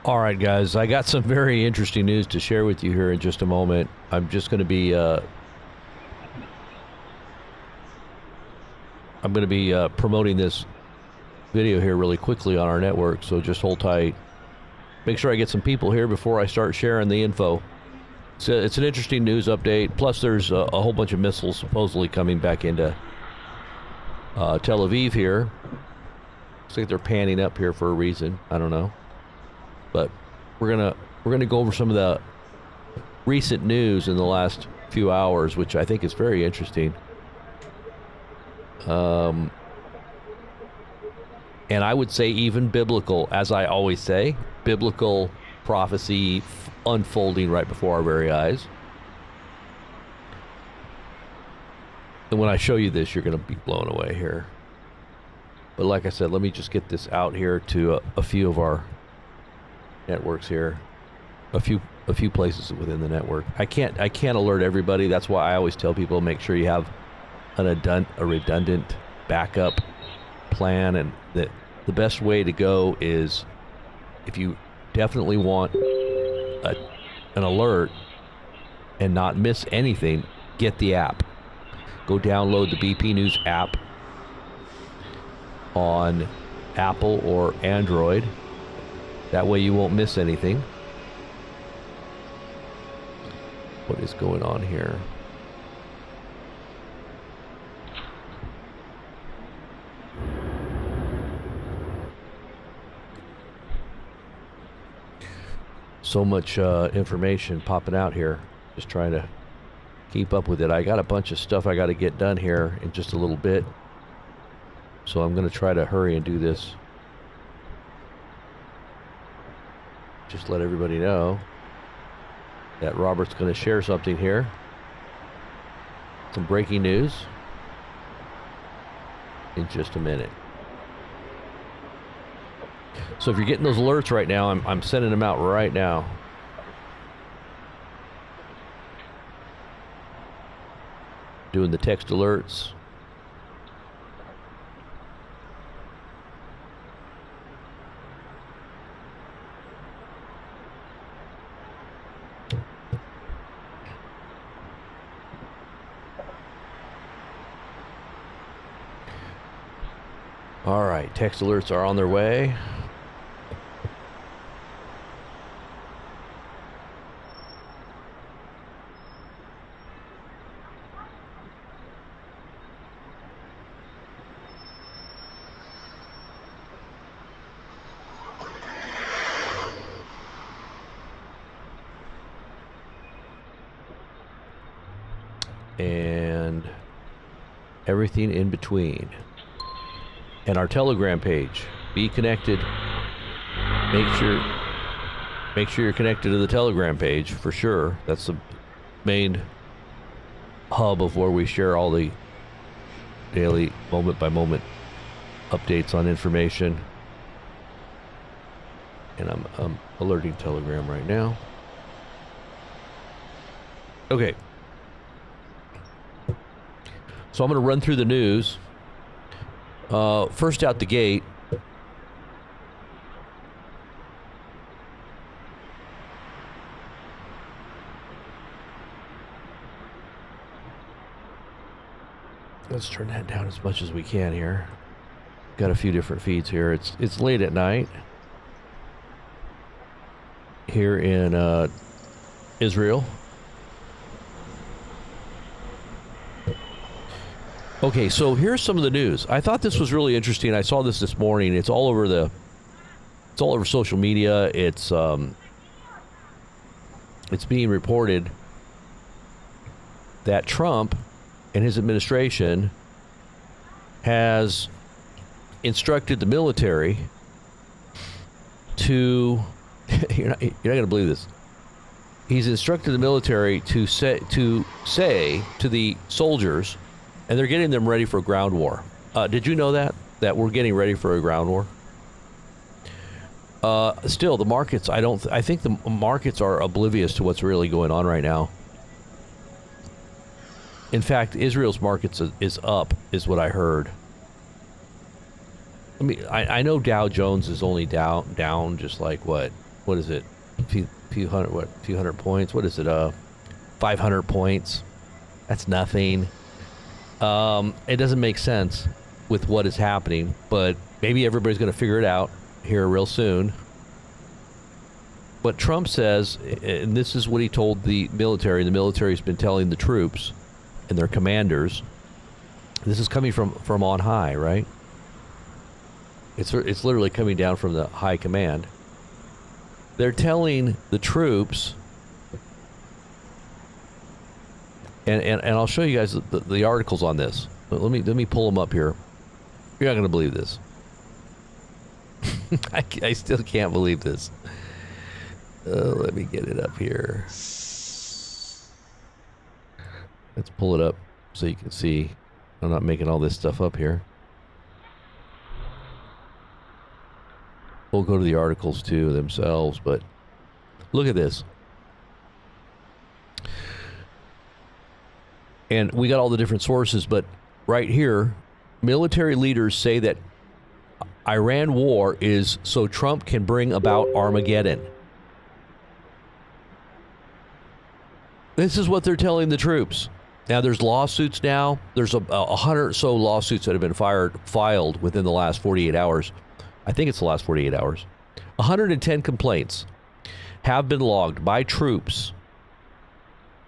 All right, guys, I got some very interesting news to share with you here in just a moment. I'm just going to be promoting this video here really quickly on our network, so just hold tight. Make sure I get some people here before I start sharing the info. So it's an interesting news update. Plus, there's a whole bunch of missiles supposedly coming back into Tel Aviv here. Looks like they're panning up here for a reason. I don't know. But we're gonna go over some of the recent news in the last few hours, which I think is very interesting. And I would say even biblical, as I always say, biblical prophecy unfolding right before our very eyes. And when I show you this, you're going to be blown away here. But like I said, let me just get this out here to a few of our networks here, a few places within the network. I can't alert everybody. That's why I always tell people, make sure you have a redundant backup plan, and that the best way to go is, if you definitely want an alert and not miss anything, get the app. Go download the BP News app on Apple or Android. That way you won't miss anything. What is going on here? So much information popping out here. Just trying to keep up with it. I got a bunch of stuff I got to get done here in just a little bit. So I'm going to try to hurry and do this. Just let everybody know that Robert's going to share something here. Some breaking news in just a minute. So if you're getting those alerts right now, I'm sending them out right now. Doing the text alerts. All right, text alerts are on their way. And everything in between. And our Telegram page. Be connected. Make sure you're connected to the Telegram page for sure. That's the main hub of where we share all the daily moment by moment updates on information. And I'm alerting Telegram right now. Okay. So I'm going to run through the news. First out the gate, let's turn that down as much as we can here. Got a few different feeds here. It's late at night here in Israel. Okay, so here's some of the news. I thought this was really interesting. I saw this morning. It's all over social media. It's being reported that Trump and his administration has instructed the military to you're not going to believe this. He's instructed the military to say to the soldiers, and they're getting them ready for a ground war. Did you know that we're getting ready for a ground war? Still, the markets, I think the markets are oblivious to what's really going on right now. In fact, Israel's markets is up, is what I heard. I mean, I know Dow Jones is only down just like what, what is it? Few hundred, what? Few hundred points. What is it? 500 points. That's nothing. It doesn't make sense with what is happening, but maybe everybody's going to figure it out here real soon. But Trump says, and this is what he told the military's been telling the troops and their commanders. This is coming from on high, right? It's literally coming down from the high command. They're telling the troops, and I'll show you guys the articles on this. But let me pull them up here. You're not going to believe this. I still can't believe this. Let me get it up here. Let's pull it up so you can see I'm not making all this stuff up here. We'll go to the articles too themselves, but look at this. And we got all the different sources, but right here, military leaders say that Iran war is so Trump can bring about Armageddon. This is what they're telling the troops. Now, there's lawsuits now. There's 100 or so lawsuits that have been filed within the last 48 hours. I think it's the last 48 hours. 110 complaints have been logged by troops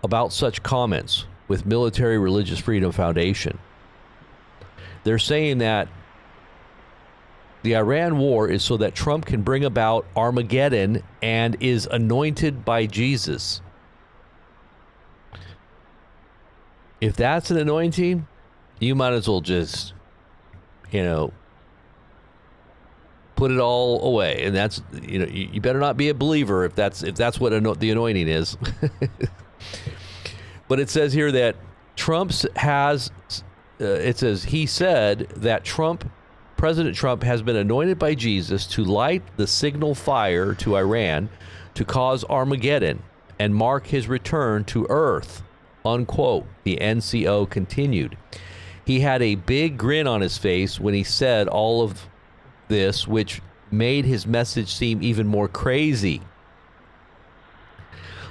about such comments with Military Religious Freedom Foundation. They're saying that the Iran war is so that Trump can bring about Armageddon and is anointed by Jesus. If that's an anointing, you might as well just, put it all away. And that's, you better not be a believer if that's what the anointing is. But it says here that he said that President Trump has been anointed by Jesus to light the signal fire to Iran to cause Armageddon and mark his return to earth. Unquote. The NCO continued. He had a big grin on his face when he said all of this, which made his message seem even more crazy.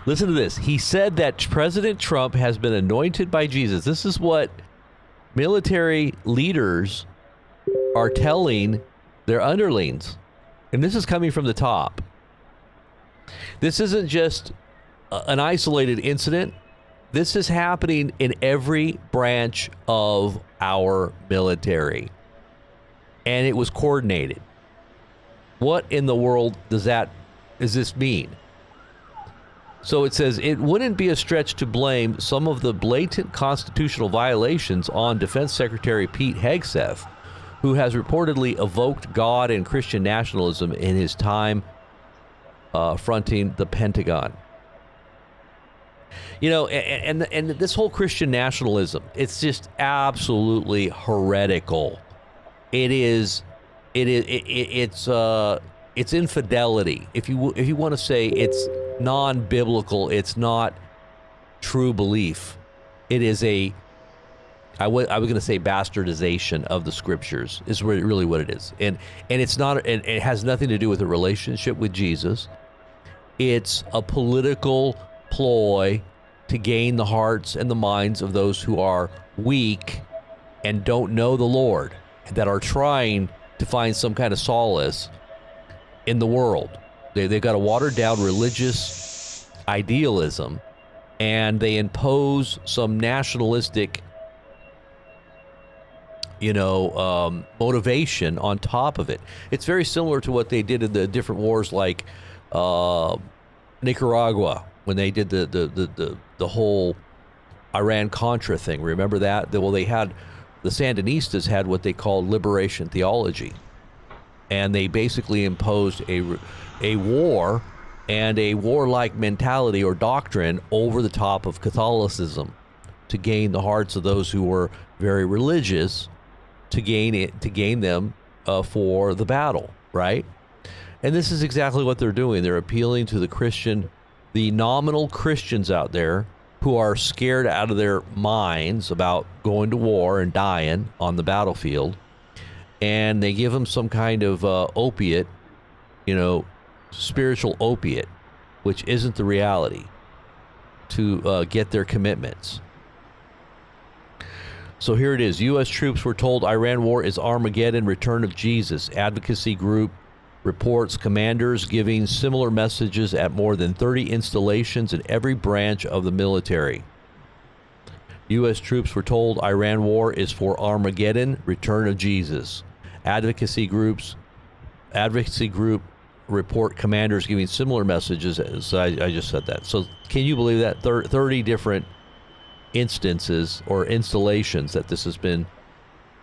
Listen to this. He said that President Trump has been anointed by Jesus. This is what military leaders are telling their underlings. And this is coming from the top. This isn't just an isolated incident. This is happening in every branch of our military. And it was coordinated. What in the world does this mean? So it says it wouldn't be a stretch to blame some of the blatant constitutional violations on Defense Secretary Pete Hegseth, who has reportedly evoked God and Christian nationalism in his time fronting the Pentagon. And this whole Christian nationalism, it's just absolutely heretical. It's infidelity. If you want to say it's non-biblical, it's not true belief. It is I was going to say bastardization of the scriptures is really what it is. And it's not, and it has nothing to do with a relationship with Jesus. It's a political ploy to gain the hearts and the minds of those who are weak and don't know the Lord, that are trying to find some kind of solace in the world. They've got a watered down religious idealism, and they impose some nationalistic motivation on top of it. It's very similar to what they did in the different wars, like Nicaragua, when they did the whole Iran-Contra thing. Remember that? Well, the Sandinistas had what they called liberation theology, and they basically imposed a war and a warlike mentality or doctrine over the top of Catholicism to gain the hearts of those who were very religious, to gain them for the battle, right? And this is exactly what they're doing. They're appealing to the nominal Christians out there who are scared out of their minds about going to war and dying on the battlefield, and they give them some kind of opiate, spiritual opiate, which isn't the reality, to get their commitments. So here it is. U.S. troops were told Iran war is Armageddon, return of Jesus. Advocacy group reports commanders giving similar messages at more than 30 installations in every branch of the military. U.S. troops were told Iran war is for Armageddon, return of Jesus. Advocacy group report commanders giving similar messages. So I just said that. So can you believe that? 30 different instances or installations that this has been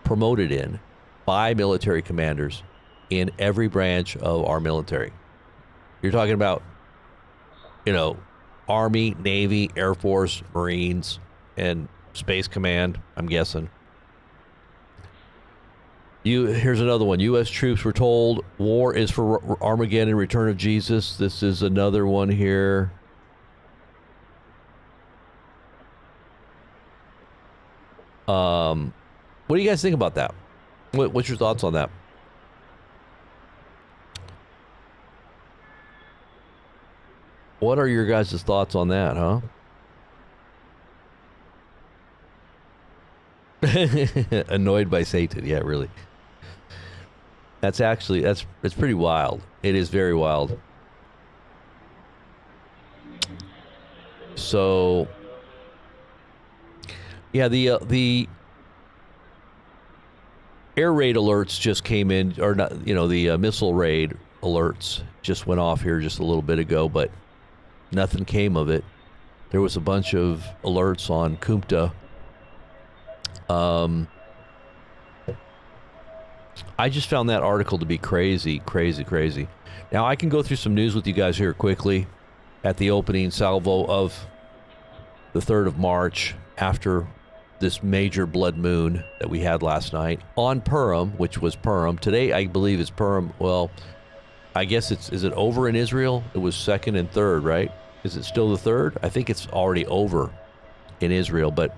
promoted in by military commanders in every branch of our military. You're talking about, Army, Navy, Air Force, Marines, and Space Command, I'm guessing. Here's another one. U.S. troops were told war is for Armageddon, return of Jesus. This is another one here. What do you guys think about that? What's your thoughts on that? What are your guys' thoughts on that, huh? Annoyed by Satan. Yeah, really. It's pretty wild. It is very wild. So, yeah, the air raid alerts just came in, or not, the missile raid alerts just went off here just a little bit ago, but nothing came of it. There was a bunch of alerts on Kumta. I just found that article to be crazy. Now, I can go through some news with you guys here quickly at the opening salvo of the 3rd of March after this major blood moon that we had last night on Purim, which was Purim. Today, I believe, is Purim. Well, I guess is it over in Israel? It was 2nd and 3rd, right? Is it still the 3rd? I think it's already over in Israel, but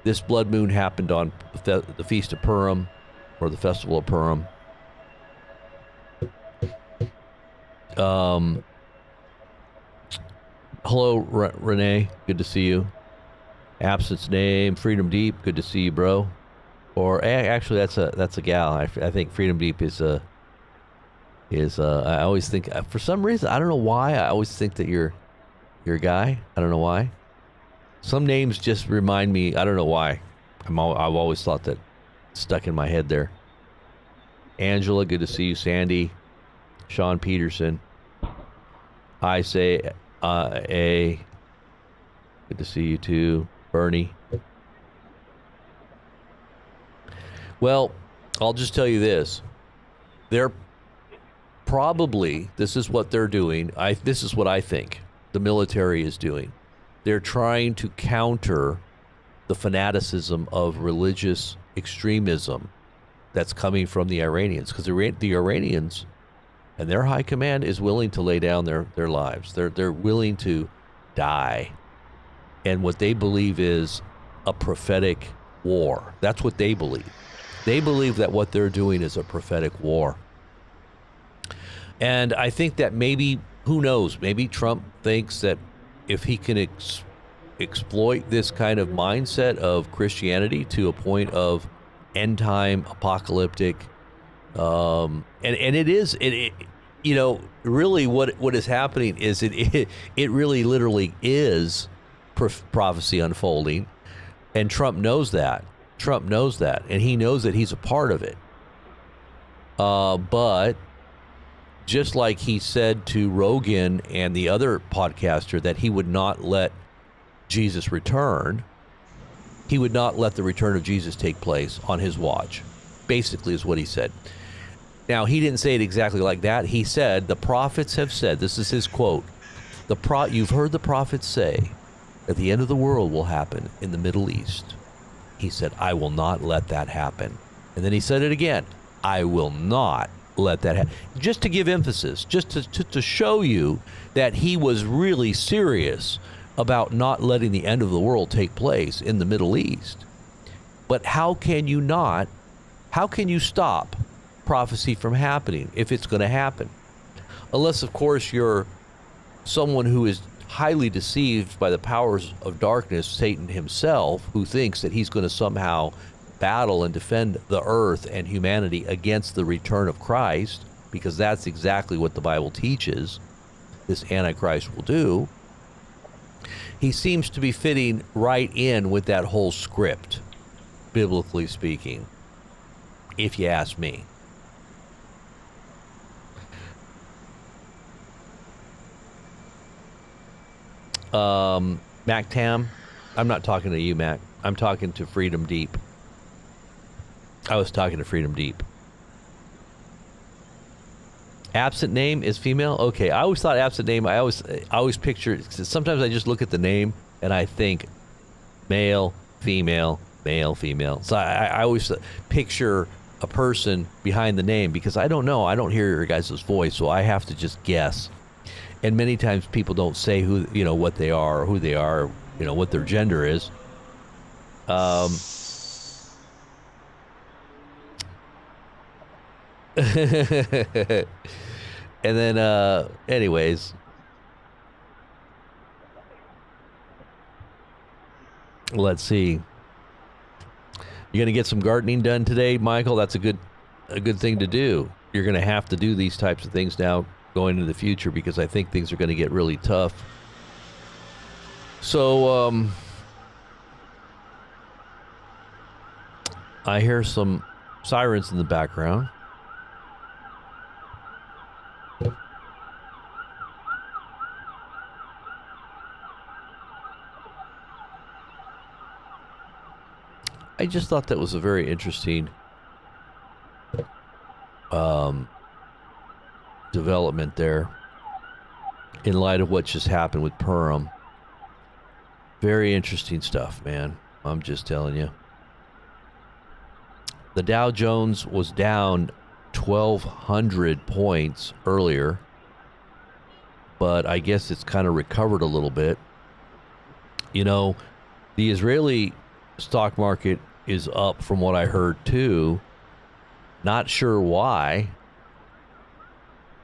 this blood moon happened on the Feast of Purim, or the Festival of Purim. Hello, Renee. Good to see you. Absence name, Freedom Deep. Good to see you, bro. Or actually, that's a gal. I think Freedom Deep is I always think, for some reason, I don't know why, I always think that you're a guy. I don't know why. Some names just remind me. I don't know why. I've always thought that. Stuck in my head there. Angela, good to see you. Sandy, Sean Peterson. I say A. Good to see you too. Bernie. Well, I'll just tell you this. They're probably, this is what they're doing. This is what I think the military is doing. They're trying to counter the fanaticism of religious extremism that's coming from the Iranians, because the Iranians and their high command is willing to lay down their lives. They're willing to die. And what they believe is a prophetic war. That's what they believe. They believe that what they're doing is a prophetic war. And I think that maybe, who knows, maybe Trump thinks that if he can exploit this kind of mindset of Christianity to a point of end time apocalyptic, and it is really what is happening is it really literally is prophecy unfolding, and Trump knows that, and he knows that he's a part of it. But just like he said to Rogan and the other podcaster that he would not let Jesus return, he would not let the return of Jesus take place on his watch, basically is what he said. Now, he didn't say it exactly like that. He said, the prophets have said, this is his quote, you've heard the prophets say that the end of the world will happen in the Middle East. He said, I will not let that happen. And then he said it again, I will not let that happen. Just to give emphasis, just to show you that he was really serious about not letting the end of the world take place in the Middle East. But how can you stop prophecy from happening if it's going to happen? Unless, of course, you're someone who is highly deceived by the powers of darkness, Satan himself, who thinks that he's going to somehow battle and defend the earth and humanity against the return of Christ, because that's exactly what the Bible teaches this Antichrist will do. He seems to be fitting right in with that whole script, biblically speaking, if you ask me. Mac Tam, I'm not talking to you, Mac. I'm talking to Freedom Deep. I was talking to Freedom Deep. Absent name is female? Okay, I always thought absent name, I always picture, sometimes I just look at the name and I think male, female, male, female. So I always picture a person behind the name because I don't know. I don't hear your guys' voice, so I have to just guess. And many times people don't say who, what they are or who they are, what their gender is. And then, anyways, let's see. You gonna get some gardening done today, Michael? That's a good thing to do. You're gonna have to do these types of things now going into the future because I think things are gonna get really tough. So, I hear some sirens in the background. I just thought that was a very interesting development there in light of what just happened with Purim. Very interesting stuff, man. I'm just telling you. The Dow Jones was down 1,200 points earlier, but I guess it's kind of recovered a little bit. The Israeli stock market is up from what I heard too. Not sure why.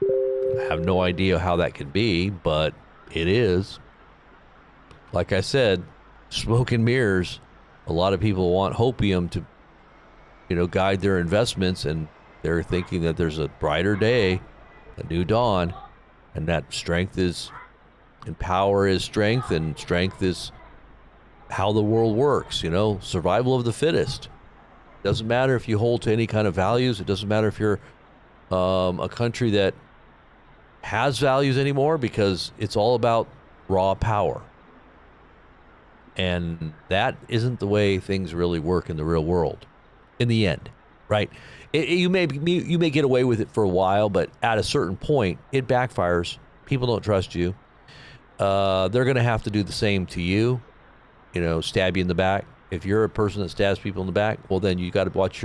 I have no idea how that could be, but it is. Like I said, smoke and mirrors. A lot of people want hopium to, guide their investments, and they're thinking that there's a brighter day, a new dawn, and that strength is, and power is strength, and strength is how the world works, survival of the fittest. Doesn't matter if you hold to any kind of values. It doesn't matter if you're a country that has values anymore, because it's all about raw power. And that isn't the way things really work in the real world in the end, right? You may get away with it for a while, but at a certain point, it backfires. People don't trust you. They're going to have to do the same to you. Stab you in the back. If you're a person that stabs people in the back, well, then you got to watch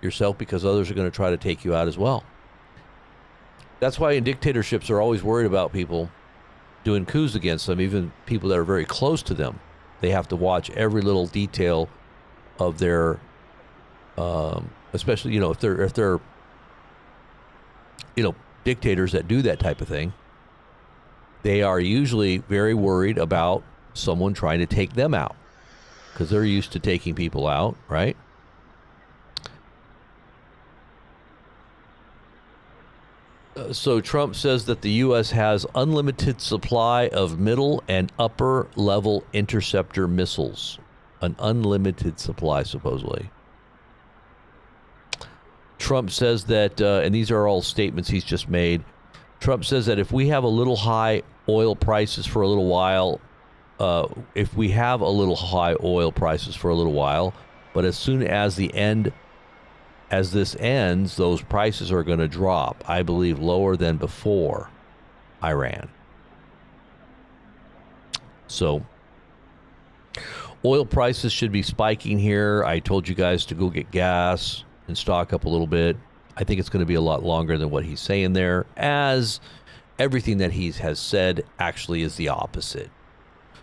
yourself, because others are going to try to take you out as well. That's why in dictatorships are always worried about people doing coups against them, even people that are very close to them. They have to watch every little detail of their, especially if they're dictators that do that type of thing. They are usually very worried about someone trying to take them out, because they're used to taking people out, right? So Trump says that the U.S. has unlimited supply of middle and upper level interceptor missiles. An unlimited supply, supposedly. Trump says that, and these are all statements he's just made. Trump says that if we have a little high oil prices for a little while, but as soon as this ends, those prices are going to drop, I believe, lower than before Iran. So oil prices should be spiking here. I told you guys to go get gas and stock up a little bit. I think it's going to be a lot longer than what he's saying there, as everything that he has said actually is the opposite.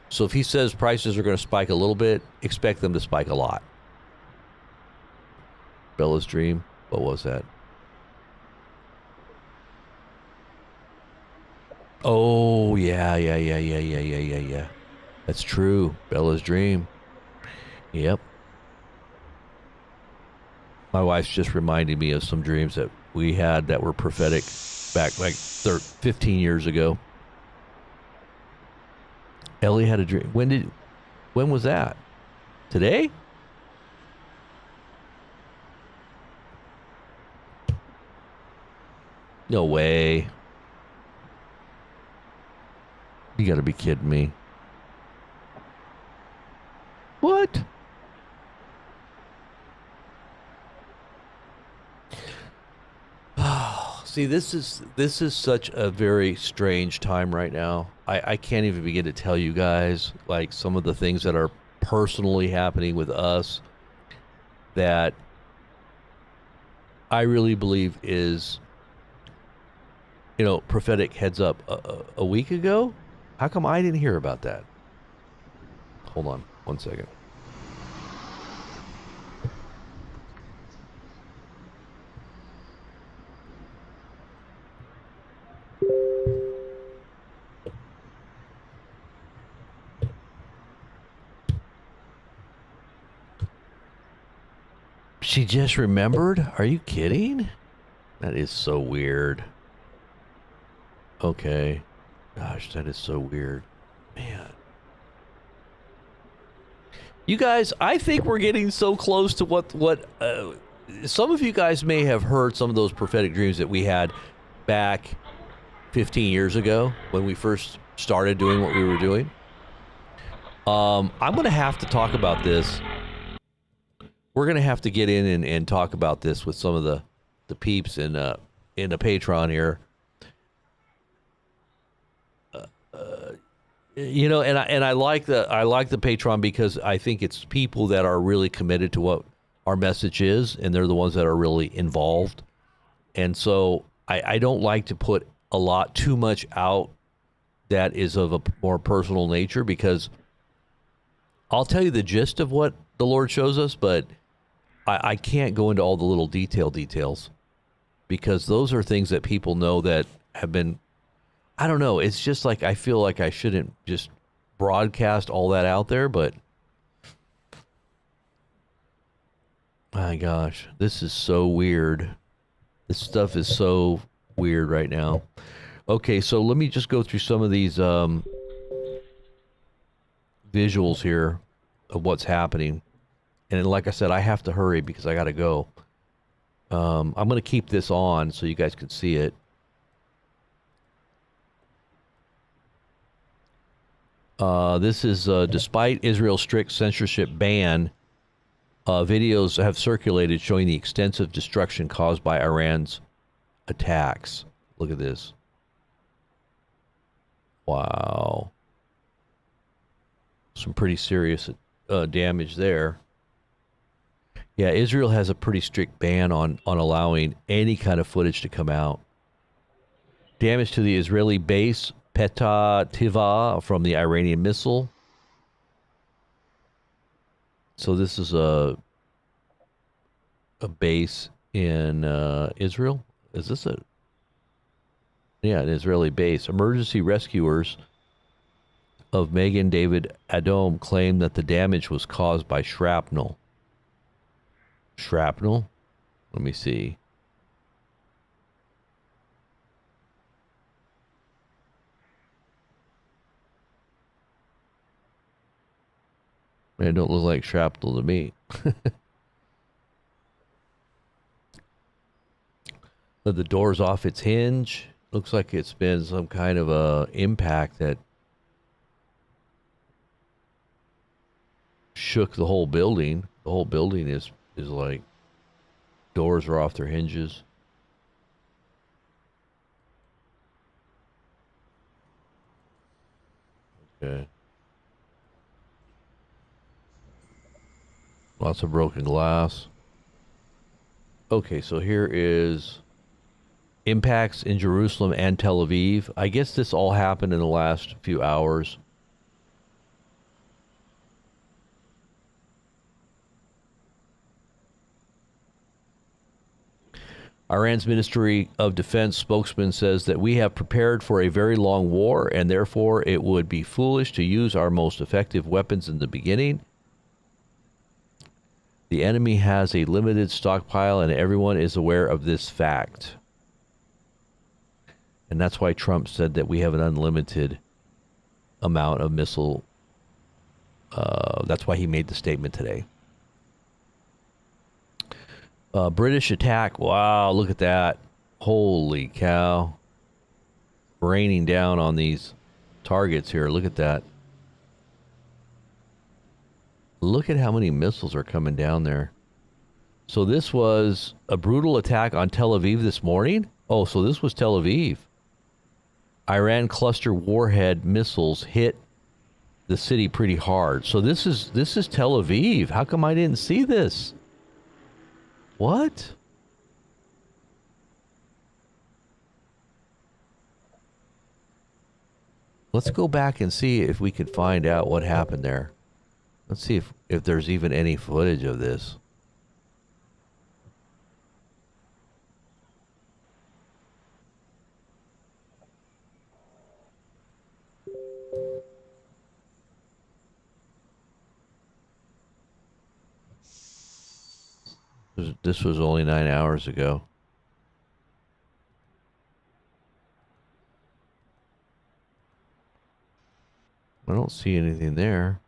So if he says prices are going to spike a little bit, expect them to spike a lot. Bella's Dream, what was that? Oh, yeah. That's true. Bella's dream. Yep. My wife's just reminding me of some dreams that we had that were prophetic back like 15 years ago. Ellie had a dream. When was that? Today? No way. You got to be kidding me. What? See, this is such a very strange time right now. I can't even begin to tell you guys like some of the things that are personally happening with us that I really believe is, prophetic heads up a week ago. How come I didn't hear about that? Hold on one second. She just remembered? Are you kidding? That is so weird. Okay. Gosh, that is so weird. Man. You guys, I think we're getting so close to what some of you guys may have heard some of those prophetic dreams that we had back 15 years ago when we first started doing what we were doing. I'm going to have to talk about this. We're going to have to get in and talk about this with some of the peeps in the Patreon here. And I like the Patreon because I think it's people that are really committed to what our message is, and they're the ones that are really involved. And so I don't like to put too much out that is of a more personal nature, because I'll tell you the gist of what the Lord shows us, but I can't go into all the little details, because those are things that people know that have been, I don't know. It's just like I feel like I shouldn't just broadcast all that out there, but my gosh, this is so weird. This stuff is so weird right now. Okay, so let me just go through some of these visuals here of what's happening. And like I said, I have to hurry because I got to go. I'm going to keep this on so you guys can see it. This is despite Israel's strict censorship ban, videos have circulated showing the extensive destruction caused by Iran's attacks. Look at this. Wow. Some pretty serious damage there. Yeah, Israel has a pretty strict ban on allowing any kind of footage to come out. Damage to the Israeli base Petah Tiva from the Iranian missile. So this is a base in Israel. Is this an Israeli base? Emergency rescuers of Megan David Adom claimed that the damage was caused by shrapnel. Shrapnel? Let me see. Man, it don't look like shrapnel to me. The door's off its hinge. Looks like it's been some kind of a impact that shook the whole building. The whole building is like, doors are off their hinges. Okay. Lots of broken glass. Okay, so here is impacts in Jerusalem and Tel Aviv. I guess this all happened in the last few hours. Iran's Ministry of Defense spokesman says that we have prepared for a very long war, and therefore it would be foolish to use our most effective weapons in the beginning. The enemy has a limited stockpile, and everyone is aware of this fact. And that's why Trump said that we have an unlimited amount of missile. That's why he made the statement today. British attack. Wow, look at that. Holy cow. Raining down on these targets here. Look at that. Look at how many missiles are coming down there. So this was a brutal attack on Tel Aviv this morning? Oh, so this was Tel Aviv. Iran cluster warhead missiles hit the city pretty hard. So this is Tel Aviv. How come I didn't see this? What? Let's go back and see if we can find out what happened there. Let's see if there's even any footage of this. This was only 9 hours ago. I don't see anything there.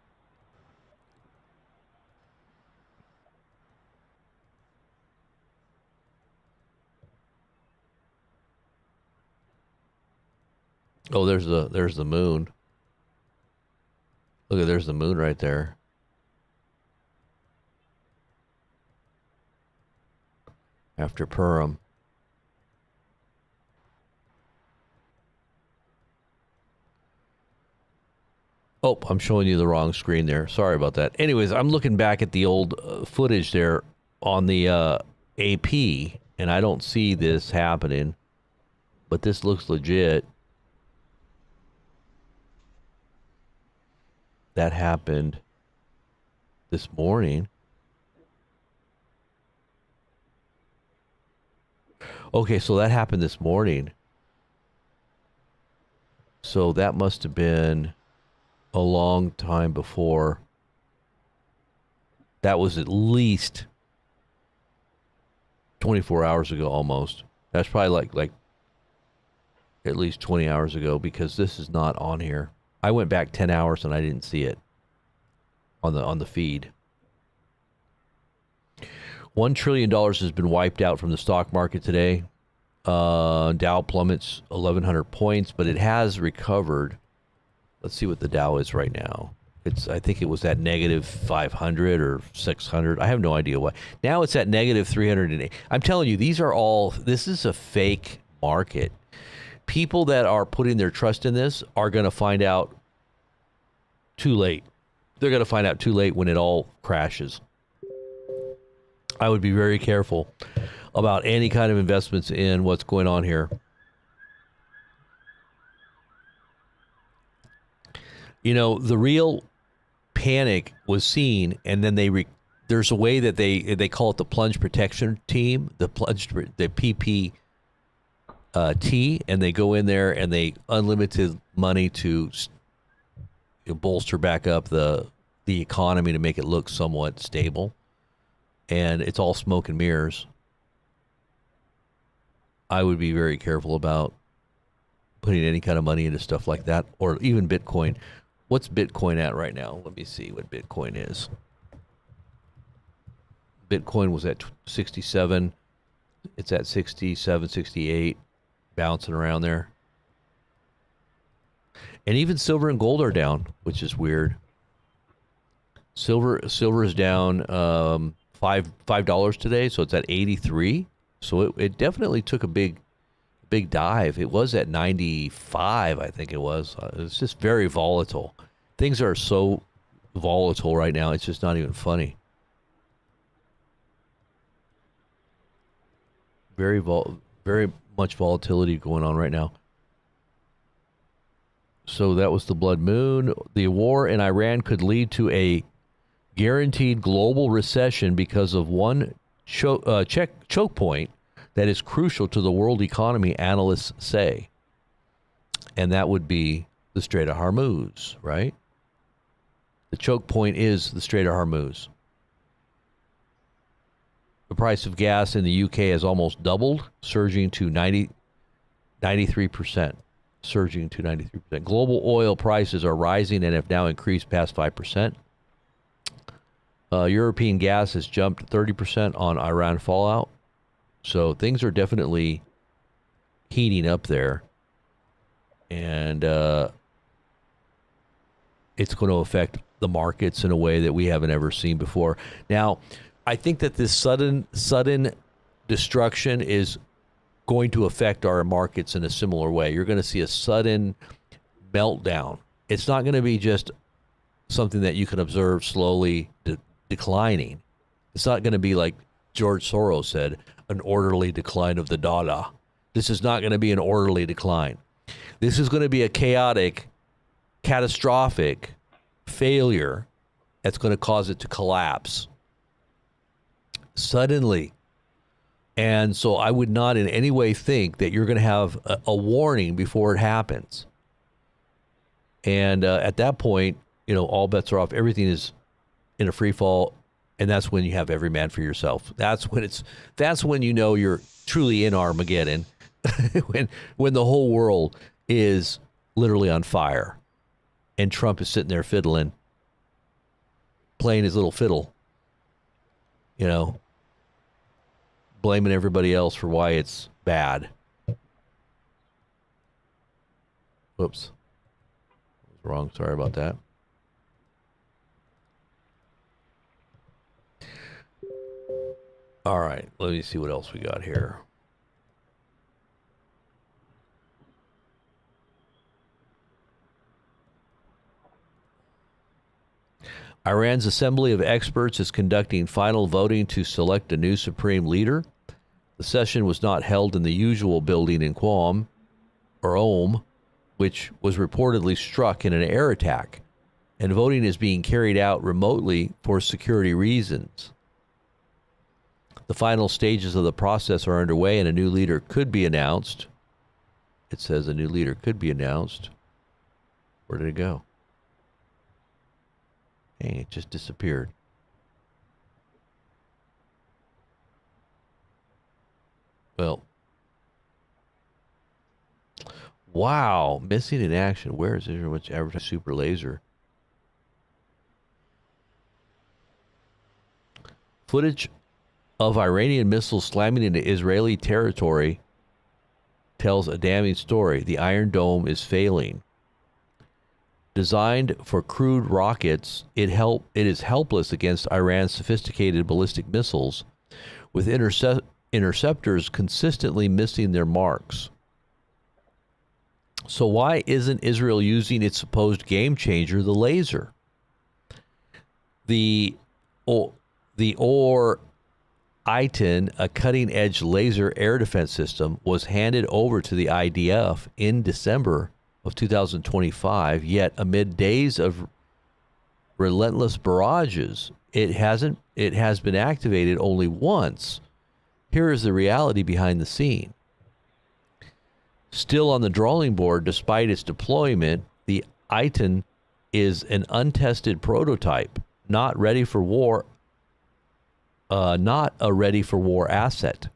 Oh, there's the moon. Look, there's the moon right there. After Purim. Oh, I'm showing you the wrong screen there. Sorry about that. Anyways, I'm looking back at the old footage there on the AP, and I don't see this happening, but this looks legit. That happened this morning. Okay, so that happened this morning. So that must have been a long time before. That was at least 24 hours ago almost. That's probably like at least 20 hours ago, because this is not on here. I went back 10 hours and I didn't see it on the feed. $1 trillion has been wiped out from the stock market today. Dow plummets 1,100 points, but it has recovered. Let's see what the Dow is right now. I think it was at negative 500 or 600. I have no idea why. Now it's at negative 308. I'm telling you, this is a fake market. People that are putting their trust in this are going to find out too late. They're going to find out too late when it all crashes. I would be very careful about any kind of investments in what's going on here. You know, the real panic was seen, and then there's a way that they call it the plunge protection team, the PPT, and they go in there and they unlimited money to bolster back up the economy to make it look somewhat stable. And it's all smoke and mirrors. I would be very careful about putting any kind of money into stuff like that, or even Bitcoin. What's Bitcoin at right now? Let me see what Bitcoin is. Bitcoin was at 67. It's at 67, 68, bouncing around there. And even silver and gold are down, which is weird. Silver is down $5 today, so it's at 83. So it definitely took a big dive. It was at 95, I think it was. It's just very volatile. Things are so volatile right now, it's just not even funny. Very much volatility going on right now. So that was the blood moon. The war in Iran could lead to a guaranteed global recession because of one choke point that is crucial to the world economy, analysts say. And that would be the Strait of Hormuz, right? The choke point is the Strait of Hormuz. The price of gas in the UK has almost doubled, surging to 93%. Surging to 93%. Global oil prices are rising and have now increased past 5%. European gas has jumped 30% on Iran fallout. So things are definitely heating up there. And it's going to affect the markets in a way that we haven't ever seen before. Now, I think that this sudden destruction is going to affect our markets in a similar way. You're going to see a sudden meltdown. It's not going to be just something that you can observe slowly declining. It's not going to be like George Soros said, an orderly decline of the Dada. This is not going to be an orderly decline. This is going to be a chaotic, catastrophic failure that's going to cause it to collapse suddenly. And so I would not in any way think that you're going to have a warning before it happens. And at that point, you know, all bets are off. Everything is in a free fall. And that's when you have every man for yourself. That's when you know you're truly in Armageddon. when the whole world is literally on fire and Trump is sitting there fiddling, playing his little fiddle, you know, blaming everybody else for why it's bad. Whoops. I was wrong. Sorry about that. All right. Let me see what else we got here. Iran's Assembly of Experts is conducting final voting to select a new supreme leader. The session was not held in the usual building in Qom, which was reportedly struck in an air attack, and voting is being carried out remotely for security reasons. The final stages of the process are underway, and a new leader could be announced. It says a new leader could be announced. Where did it go? Dang, it just disappeared. Well, wow, missing in action. Where is Israel? Which advertise super laser? Footage of Iranian missiles slamming into Israeli territory tells a damning story. The Iron Dome is failing. Designed for crude rockets, it is helpless against Iran's sophisticated ballistic missiles, with interceptors consistently missing their marks. So why isn't Israel using its supposed game changer, the laser? The Iton, a cutting-edge laser air defense system, was handed over to the IDF in December of 2025, yet amid days of relentless barrages, it has been activated only once. Here is the reality behind the scene. Still on the drawing board, despite its deployment, the Iton is an untested prototype, not a ready for war asset.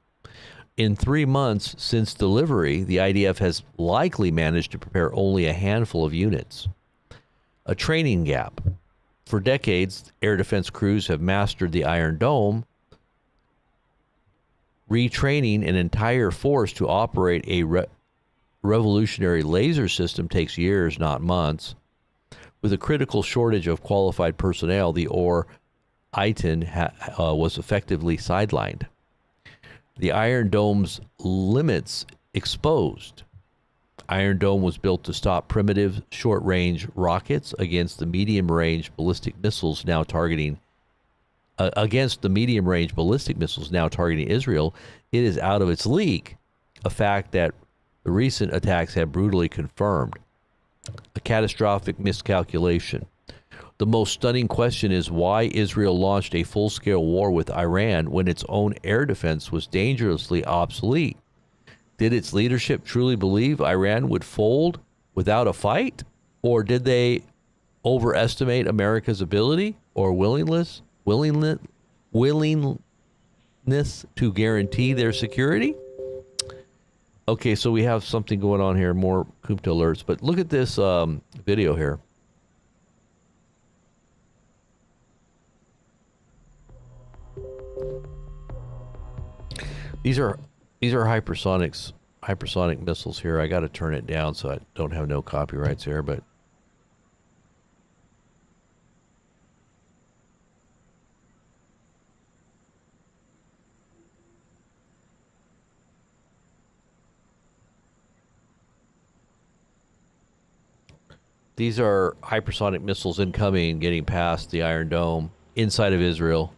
In 3 months since delivery, the IDF has likely managed to prepare only a handful of units. A training gap. For decades, air defense crews have mastered the Iron Dome. Retraining an entire force to operate a revolutionary laser system takes years, not months. With a critical shortage of qualified personnel, the Iton was effectively sidelined. The Iron Dome's limits exposed. Iron Dome was built to stop primitive short-range rockets against the medium-range ballistic missiles now targeting Israel. It is out of its league, a fact that the recent attacks have brutally confirmed. A catastrophic miscalculation. The most stunning question is why Israel launched a full-scale war with Iran when its own air defense was dangerously obsolete. Did its leadership truly believe Iran would fold without a fight? Or did they overestimate America's ability or willingness to guarantee their security? Okay, so we have something going on here, more Kupta alerts. But look at this video here. These are hypersonic missiles here. I got to turn it down so I don't have no copyrights here, but these are hypersonic missiles incoming, getting past the Iron Dome inside of Israel.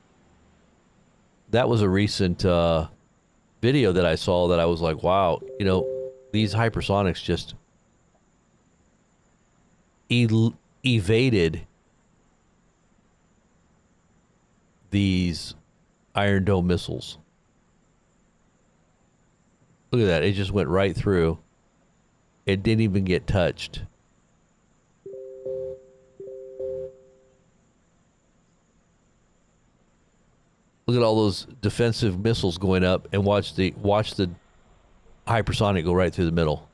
That was a recent video that I saw that I was like, wow, you know, these hypersonics just evaded these Iron Dome missiles. Look at that. It just went right through. It didn't even get touched. Look at all those defensive missiles going up, and watch the hypersonic go right through the middle.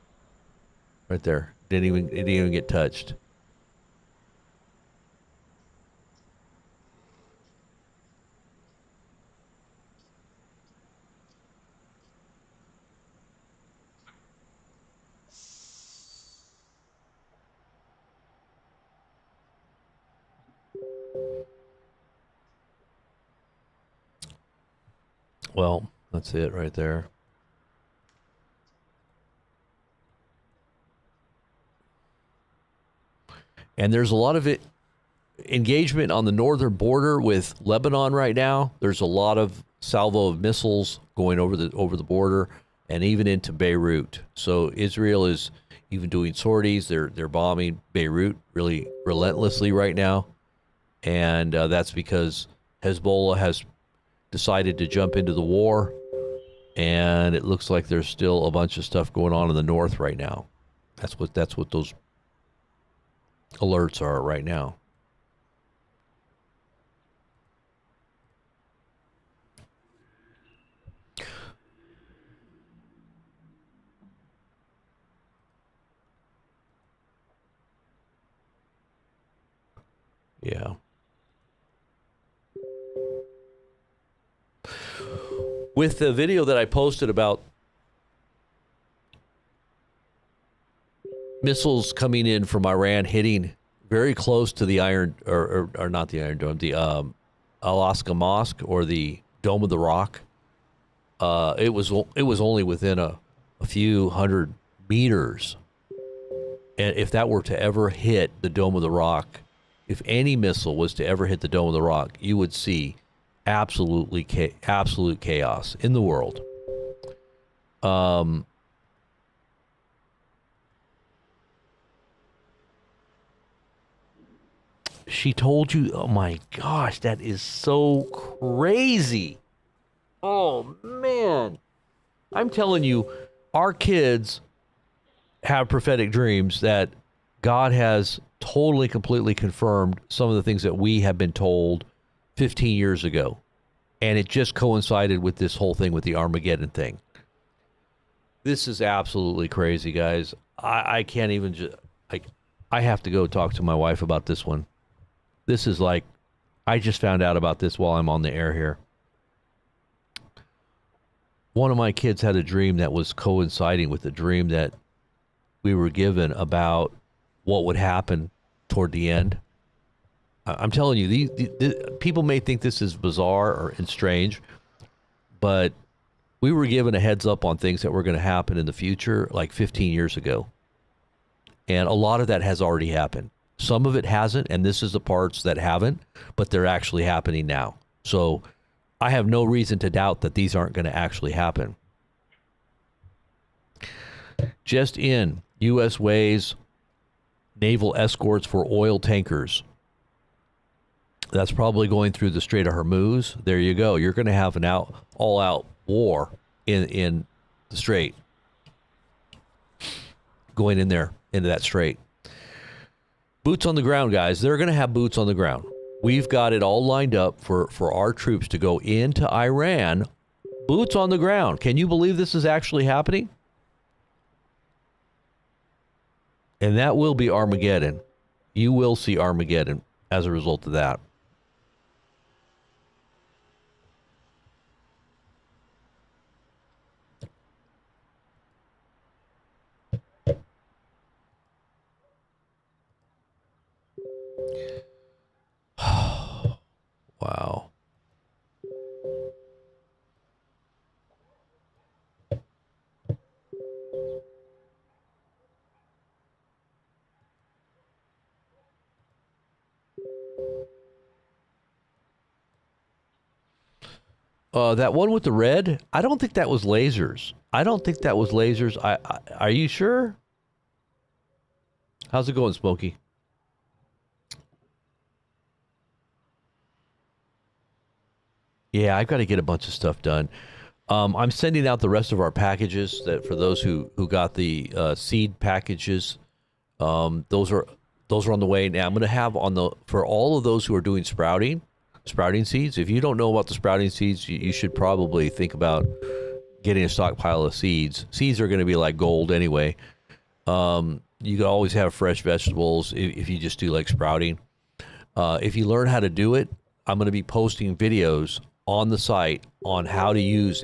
Right there. It didn't even get touched. Well, that's it right there. And there's a lot of engagement on the northern border with Lebanon right now. There's a lot of salvo of missiles going over the border and even into Beirut. So Israel is even doing sorties. They're bombing Beirut really relentlessly right now, and that's because Hezbollah has decided to jump into the war, and it looks like there's still a bunch of stuff going on in the north right now. That's what those alerts are right now. Yeah. With the video that I posted about missiles coming in from Iran hitting very close to the or not the Iron Dome, the Alaska Mosque or the Dome of the Rock, it was only within a few hundred meters. And if that were to ever hit the Dome of the Rock, if any missile was to ever hit the Dome of the Rock, you would see absolute chaos in the world. She told you, oh my gosh, that is so crazy. Oh man. I'm telling you, our kids have prophetic dreams that God has totally, completely confirmed some of the things that we have been told 15 years ago. And it just coincided with this whole thing with the Armageddon thing. This is absolutely crazy, guys. I can't even I have to go talk to my wife about this one. This is like, I just found out about this while I'm on the air here. One of my kids had a dream that was coinciding with the dream that we were given about what would happen toward the end. I'm telling you, these people may think this is bizarre and strange, but we were given a heads up on things that were going to happen in the future like 15 years ago. And a lot of that has already happened. Some of it hasn't, and this is the parts that haven't, but they're actually happening now. So I have no reason to doubt that these aren't going to actually happen. Just in, U.S. weighs naval escorts for oil tankers. That's probably going through the Strait of Hormuz. There you go. You're going to have an all-out war in the Strait. Going in there, into that strait. Boots on the ground, guys. They're going to have boots on the ground. We've got it all lined up for our troops to go into Iran. Boots on the ground. Can you believe this is actually happening? And that will be Armageddon. You will see Armageddon as a result of that. Wow. That one with the red, I don't think that was lasers. Are you sure? How's it going, Smokey? Yeah, I've got to get a bunch of stuff done. I'm sending out the rest of our packages that for those who got the seed packages. Those are on the way now. I'm going to have for all of those who are doing sprouting seeds. If you don't know about the sprouting seeds, you should probably think about getting a stockpile of seeds. Seeds are going to be like gold anyway. You can always have fresh vegetables if you just do like sprouting. If you learn how to do it, I'm going to be posting videos on the site on how to use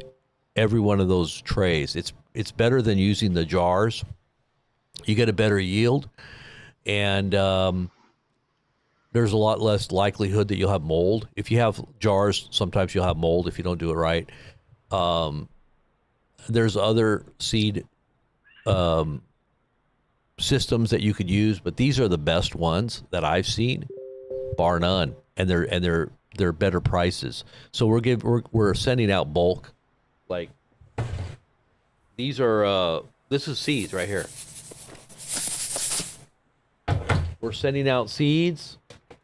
every one of those trays. It's better than using the jars. You get a better yield, and there's a lot less likelihood that you'll have mold. If you have jars, sometimes you'll have mold if you don't do it right. There's other seed systems that you could use, but these are the best ones that I've seen, bar none, and they're better prices. So we're sending out bulk, like these are this is seeds right here. We're sending out seeds,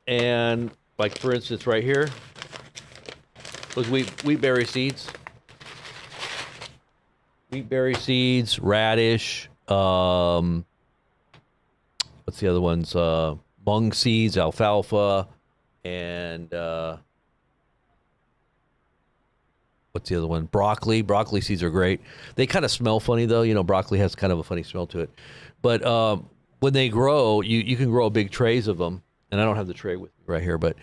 and like for instance right here was wheatberry seeds, radish, what's the other ones, mung seeds, alfalfa, and what's the other one? Broccoli. Broccoli seeds are great. They kind of smell funny though. You know, broccoli has kind of a funny smell to it. But when they grow, you can grow big trays of them. And I don't have the tray with me right here, but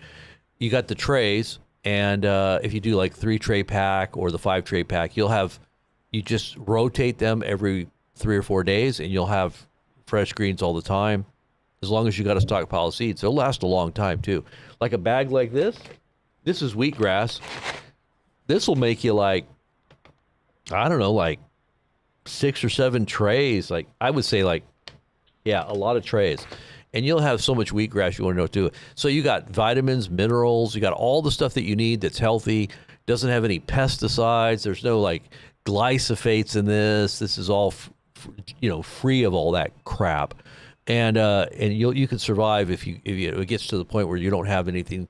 you got the trays. And if you do like 3-tray pack or the 5-tray pack, you just rotate them every 3 or 4 days, and you'll have fresh greens all the time. As long as you got a stockpile of seeds, they'll last a long time too. Like a bag like this is wheatgrass. This will make you like, I don't know, like 6 or 7 trays. Like I would say like, yeah, a lot of trays. And you'll have so much wheatgrass you want to know what to do. So you got vitamins, minerals, you got all the stuff that you need that's healthy, doesn't have any pesticides. There's no like glyphosates in this. This is all, free of all that crap. And you can survive if it gets to the point where you don't have anything,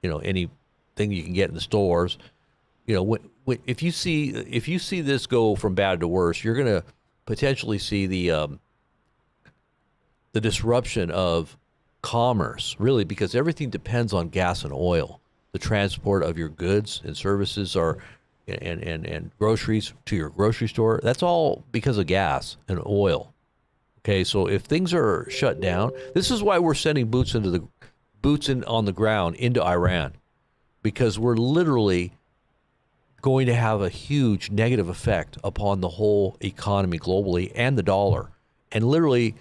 anything you can get in the stores. If you see this go from bad to worse, you're going to potentially see the disruption of commerce, really, because everything depends on gas and oil. The transport of your goods and services and groceries to your grocery store, that's all because of gas and oil. Okay, so if things are shut down, this is why we're sending boots on the ground into Iran, because we're literally going to have a huge negative effect upon the whole economy globally and the dollar. And literally,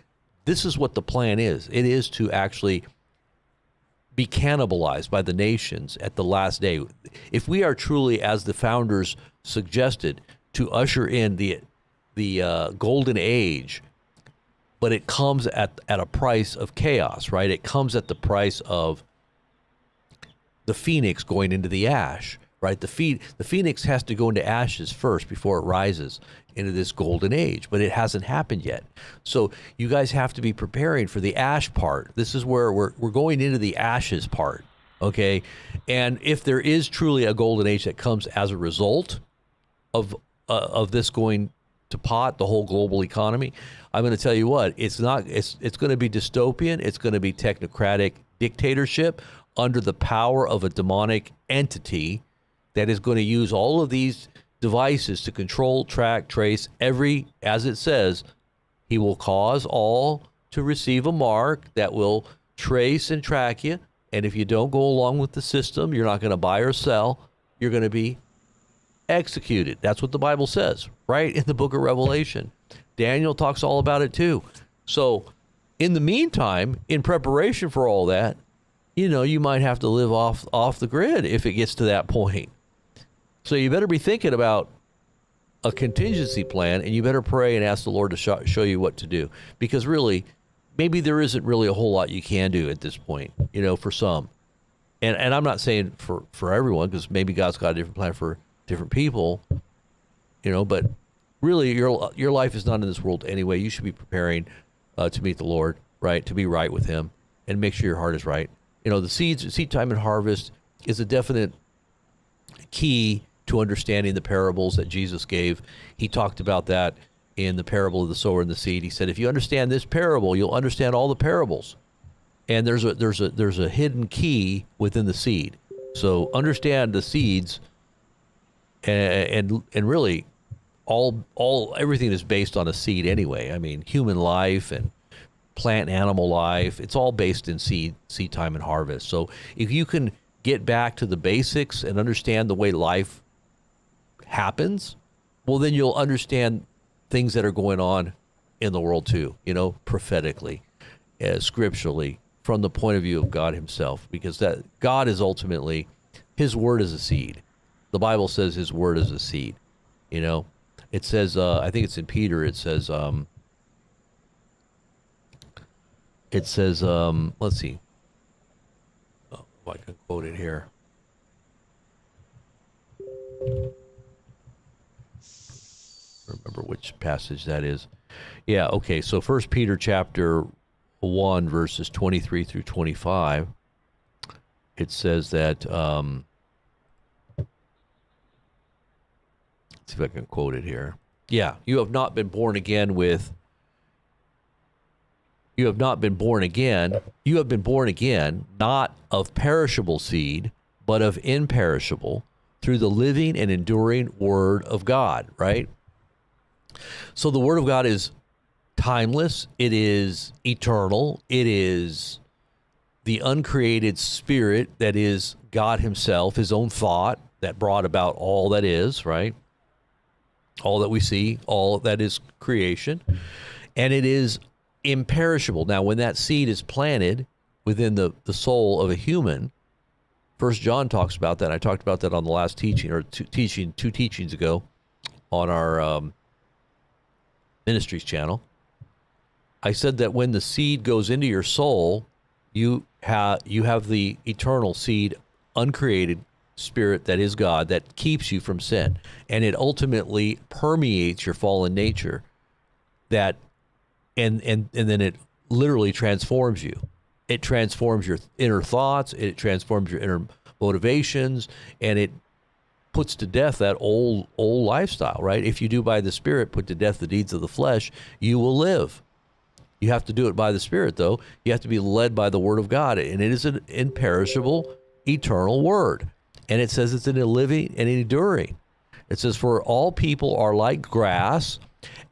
this is what the plan is. It is to actually be cannibalized by the nations at the last day. If we are truly, as the founders suggested, to usher in the golden age, but it comes at a price of chaos, right? It comes at the price of the phoenix going into the ash, right? The phoenix has to go into ashes first before it rises into this golden age, but it hasn't happened yet. So you guys have to be preparing for the ash part. This is where we're going into the ashes part. Okay. And if there is truly a golden age that comes as a result of this going to pot, the whole global economy, I'm going to tell you what, it's going to be dystopian. It's going to be technocratic dictatorship under the power of a demonic entity that is going to use all of these devices to control, track, trace as it says, he will cause all to receive a mark that will trace and track you. And if you don't go along with the system, you're not going to buy or sell. You're going to be executed. That's what the Bible says, right in the book of Revelation. Daniel talks all about it too. So in the meantime, in preparation for all that, you might have to live off the grid if it gets to that point. So you better be thinking about a contingency plan, and you better pray and ask the Lord to show you what to do. Because really, maybe there isn't really a whole lot you can do at this point, for some. And I'm not saying for everyone, because maybe God's got a different plan for different people, but really your life is not in this world anyway. You should be preparing to meet the Lord, right? To be right with him and make sure your heart is right. The seed time and harvest is a definite key to understanding the parables that Jesus gave. He talked about that in the parable of the sower and the seed. He said, if you understand this parable, you'll understand all the parables. And there's a hidden key within the seed. So understand the seeds, and really everything is based on a seed anyway. I mean, human life and plant and animal life, it's all based in seed time and harvest. So if you can get back to the basics and understand the way life happens, well, then you'll understand things that are going on in the world too, prophetically, scripturally, from the point of view of God himself, because that God is ultimately, his word is a seed. The Bible says his word is a seed. It says, I think it's in Peter, it says, let's see. Oh, I can quote it here. Remember which passage that is. Yeah, okay. So 1 Peter chapter 1, verses 23 through 25, it says that, let's see if I can quote it here. Yeah, you have not been born again, not of perishable seed, but of imperishable, through the living and enduring word of God, right? So the word of God is timeless. It is eternal. It is the uncreated spirit that is God himself, his own thought that brought about all that is, right? All that we see, all that is creation. And it is imperishable. Now, when that seed is planted within the soul of a human, 1 John talks about that. I talked about that on the last teaching, or two teachings ago on our ministries channel. I said that when the seed goes into your soul, you have the eternal seed, uncreated spirit that is God, that keeps you from sin, and it ultimately permeates your fallen nature. That and then it literally transforms you. It transforms your inner thoughts. It transforms your inner motivations, and it puts to death that old lifestyle, right? If you do by the Spirit, put to death the deeds of the flesh, you will live. You have to do it by the Spirit, though. You have to be led by the Word of God, and it is an imperishable, eternal Word. And it says it's in a living and enduring. It says, for all people are like grass,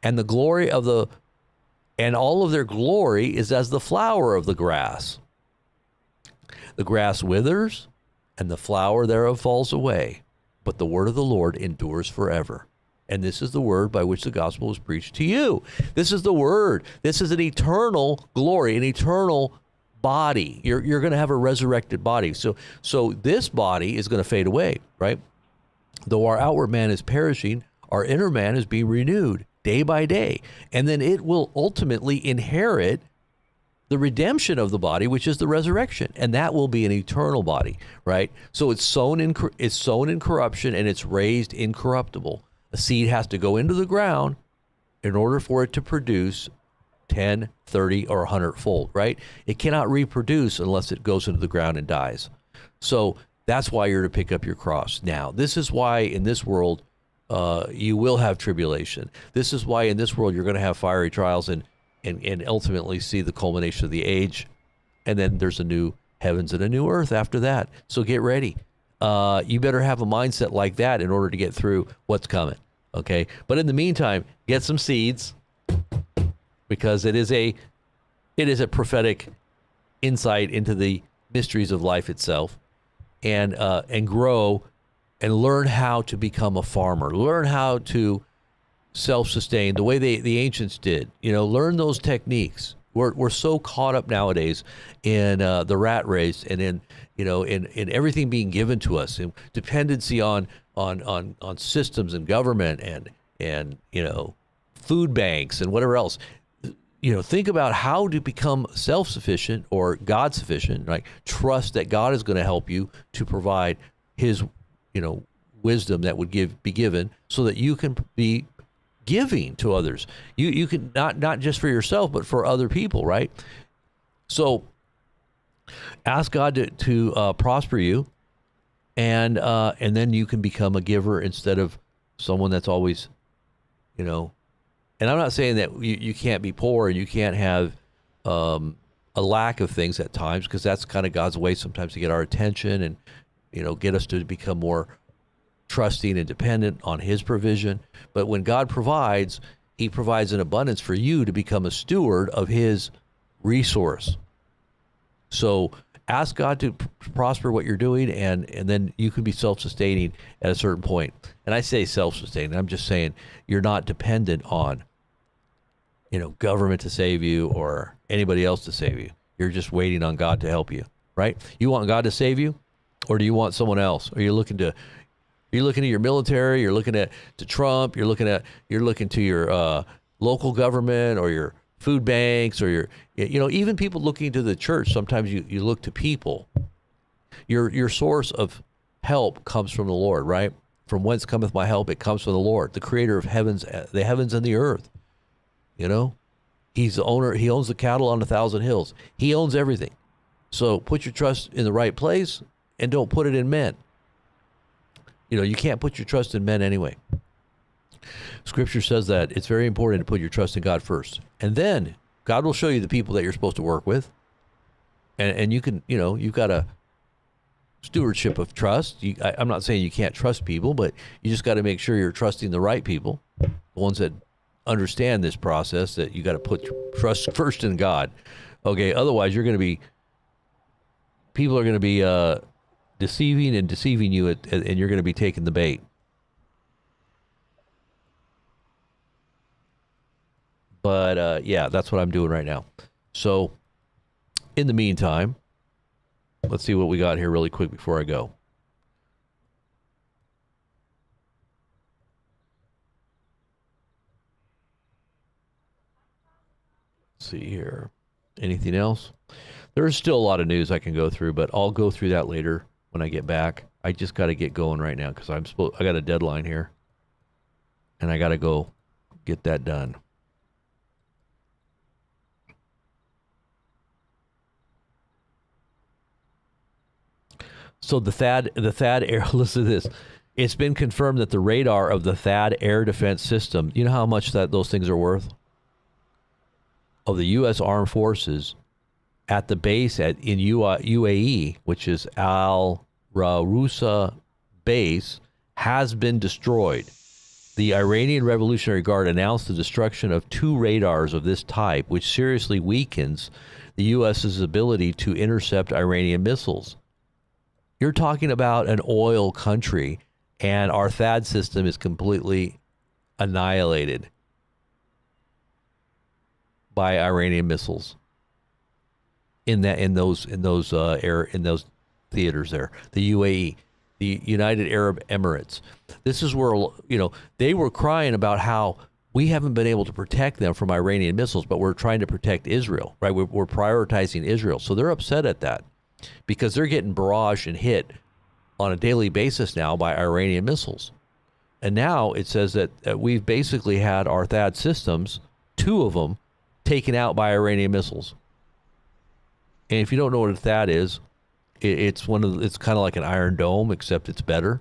and all of their glory is as the flower of the grass. The grass withers, and the flower thereof falls away, but the word of the Lord endures forever. And this is the word by which the gospel was preached to you. This is the word. This is an eternal glory, an eternal body. You're going to have a resurrected body. So this body is going to fade away, right? Though our outward man is perishing, our inner man is being renewed day by day. And then it will ultimately inherit the redemption of the body, which is the resurrection, and that will be an eternal body, right? So it's sown in corruption, and it's raised incorruptible. A seed has to go into the ground in order for it to produce 10, 30, or 100-fold, right? It cannot reproduce unless it goes into the ground and dies. So that's why you're to pick up your cross. Now, this is why in this world you will have tribulation. This is why in this world you're going to have fiery trials and ultimately see the culmination of the age. And then there's a new heavens and a new earth after that. So get ready. You better have a mindset like that in order to get through what's coming. Okay. But in the meantime, get some seeds, because it is a prophetic insight into the mysteries of life itself, and grow and learn how to become a farmer. Learn how to self-sustain the way the ancients did. Learn those techniques. We're so caught up nowadays in the rat race and in everything being given to us, and dependency on systems and government and food banks and whatever else. Think about how to become self-sufficient or God-sufficient. Like, trust that God is going to help you to provide His wisdom that would be given, so that you can be giving to others. You can not just for yourself, but for other people, right? So ask God to prosper you, and then you can become a giver instead of someone that's always, And I'm not saying that you can't be poor and you can't have a lack of things at times, because that's kind of God's way sometimes to get our attention and get us to become more trusting and dependent on His provision. But when God provides, He provides an abundance for you to become a steward of His resource. So ask God to prosper what you're doing, and then you can be self-sustaining at a certain point. And I say self-sustaining, I'm just saying you're not dependent on government to save you or anybody else to save you. You're just waiting on God to help you, right? You want God to save you, or do you want someone else? Are you looking to your military? You're looking to Trump. You're looking to your local government or your food banks, or your even people looking to the church. Sometimes you look to people. Your source of help comes from the Lord, right? From whence cometh my help? It comes from the Lord, the creator of the heavens and the earth. He's the owner. He owns the cattle on 1,000 hills. He owns everything. So put your trust in the right place and don't put it in men. You can't put your trust in men anyway. Scripture says that it's very important to put your trust in God first. And then God will show you the people that you're supposed to work with. And you can, you've got a stewardship of trust. I'm not saying you can't trust people, but you just got to make sure you're trusting the right people, the ones that understand this process, that you got to put trust first in God. Okay, otherwise people are going to be deceiving you, and you're going to be taking the bait. But yeah, that's what I'm doing right now. So in the meantime, let's see what we got here really quick before I go. Let's see here. Anything else? There's still a lot of news I can go through, but I'll go through that later when I get back. I just got to get going right now because I got a deadline here, and I got to go get that done. So the THAAD air, listen to this. It's been confirmed that the radar of the THAAD air defense system, you know how much those things are worth? Of the U.S. Armed Forces at the base in UAE, which is Al Rawusa base, has been destroyed. The Iranian Revolutionary Guard announced the destruction of 2 radars of this type, which seriously weakens the U.S.'s ability to intercept Iranian missiles. You're talking about an oil country, and our THAAD system is completely annihilated by Iranian missiles in those theaters there. The UAE, the United Arab Emirates. This is where they were crying about how we haven't been able to protect them from Iranian missiles, but we're trying to protect Israel, right? We're prioritizing Israel, so they're upset at that because they're getting barraged and hit on a daily basis now by Iranian missiles. And now it says that we've basically had our THAAD systems, 2 of them, taken out by Iranian missiles. And if you don't know what a THAAD is, It's it's kind of like an Iron Dome, except it's better.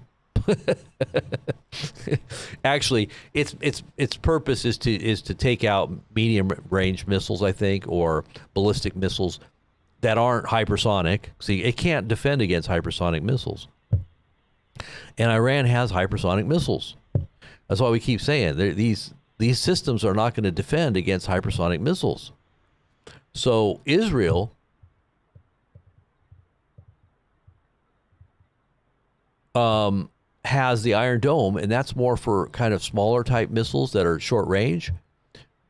Actually, its purpose is to take out medium range missiles, I think, or ballistic missiles that aren't hypersonic. See, it can't defend against hypersonic missiles, and Iran has hypersonic missiles. That's why we keep saying these systems are not going to defend against hypersonic missiles. So Israel has the Iron Dome, and that's more for kind of smaller type missiles that are short range.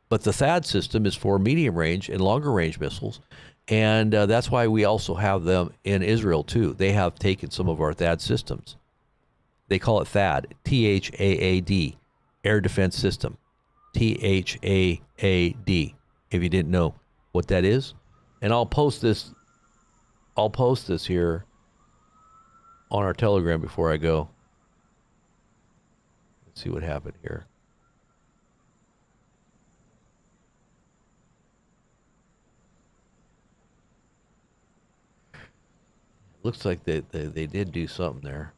But the THAAD system is for medium range and longer range missiles. And that's why we also have them in Israel, too. They have taken some of our THAAD systems. They call it THAAD, T-H-A-A-D, Air Defense System, T-H-A-A-D, if you didn't know what that is. And I'll post this here on our Telegram before I go. Let's see what happened here. Looks like they did do something there.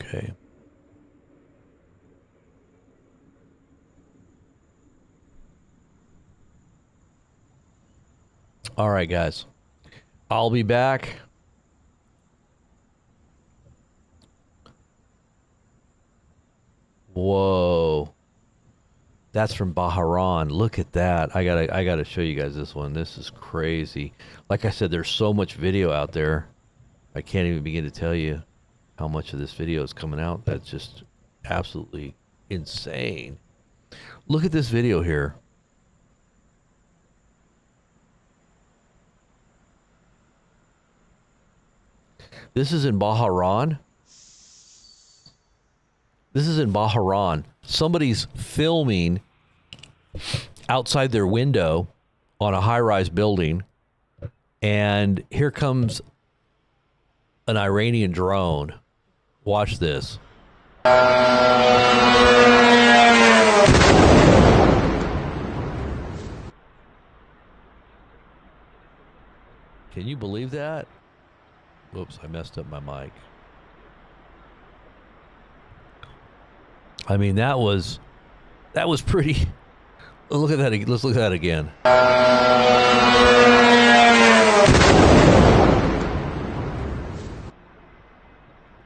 Okay. All right, guys. I'll be back. Whoa. That's from Bahrain. Look at that. I gotta show you guys this one. This is crazy. Like I said, there's so much video out there. I can't even begin to tell you how much of this video is coming out. That's just absolutely insane. Look at this video here. This is in Bahrain. This is in Bahrain. Somebody's filming outside their window on a high-rise building, and here comes an Iranian drone. Watch this. Can you believe that? Whoops, I messed up my mic. I mean, that was pretty. Look at that. Let's look at that again.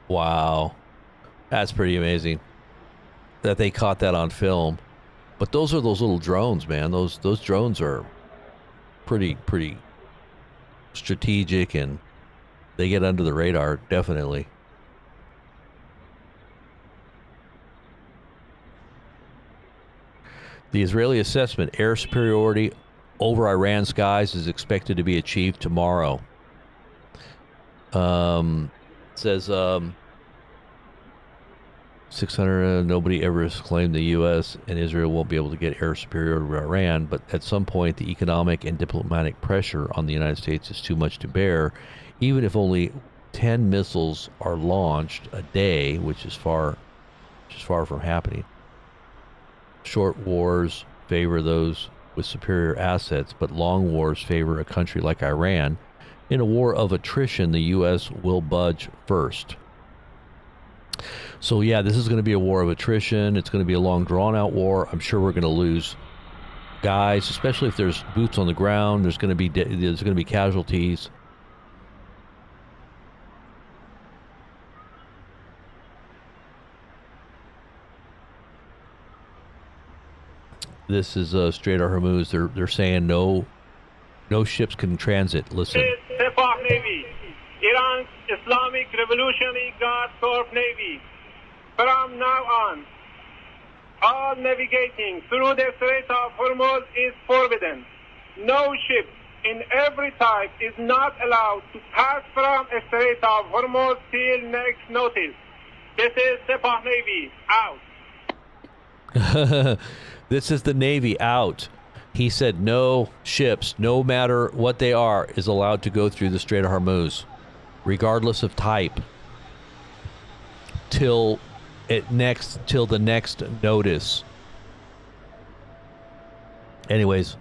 Wow. That's pretty amazing that they caught that on film. But those are those little drones, man. Those drones are pretty strategic, and they get under the radar, definitely. The Israeli assessment, air superiority over Iran skies, is expected to be achieved tomorrow. It says 600, nobody ever has claimed the U.S. and Israel won't be able to get air superiority over Iran, but at some point the economic and diplomatic pressure on the United States is too much to bear, even if only 10 missiles are launched a day, which is far from happening. Short wars favor those with superior assets, but long wars favor a country like Iran. In a war of attrition, the U.S. will budge first. So yeah, this is going to be a war of attrition. It's going to be a long, drawn-out war. I'm sure we're going to lose guys, especially if there's boots on the ground. There's going to be casualties. This is Strait of Hormuz. They're saying no ships can transit. Listen. Navy, Iran's Islamic Revolutionary Guard Corps Navy, From now on, all navigating through the Strait of Hormuz is forbidden. No ship in every type is not allowed to pass from the Strait of Hormuz till next notice. This is the Navy out. This is the Navy out. He said no ships, no matter what they are, is allowed to go through the Strait of Hormuz, regardless of type, till the next notice. Anyways,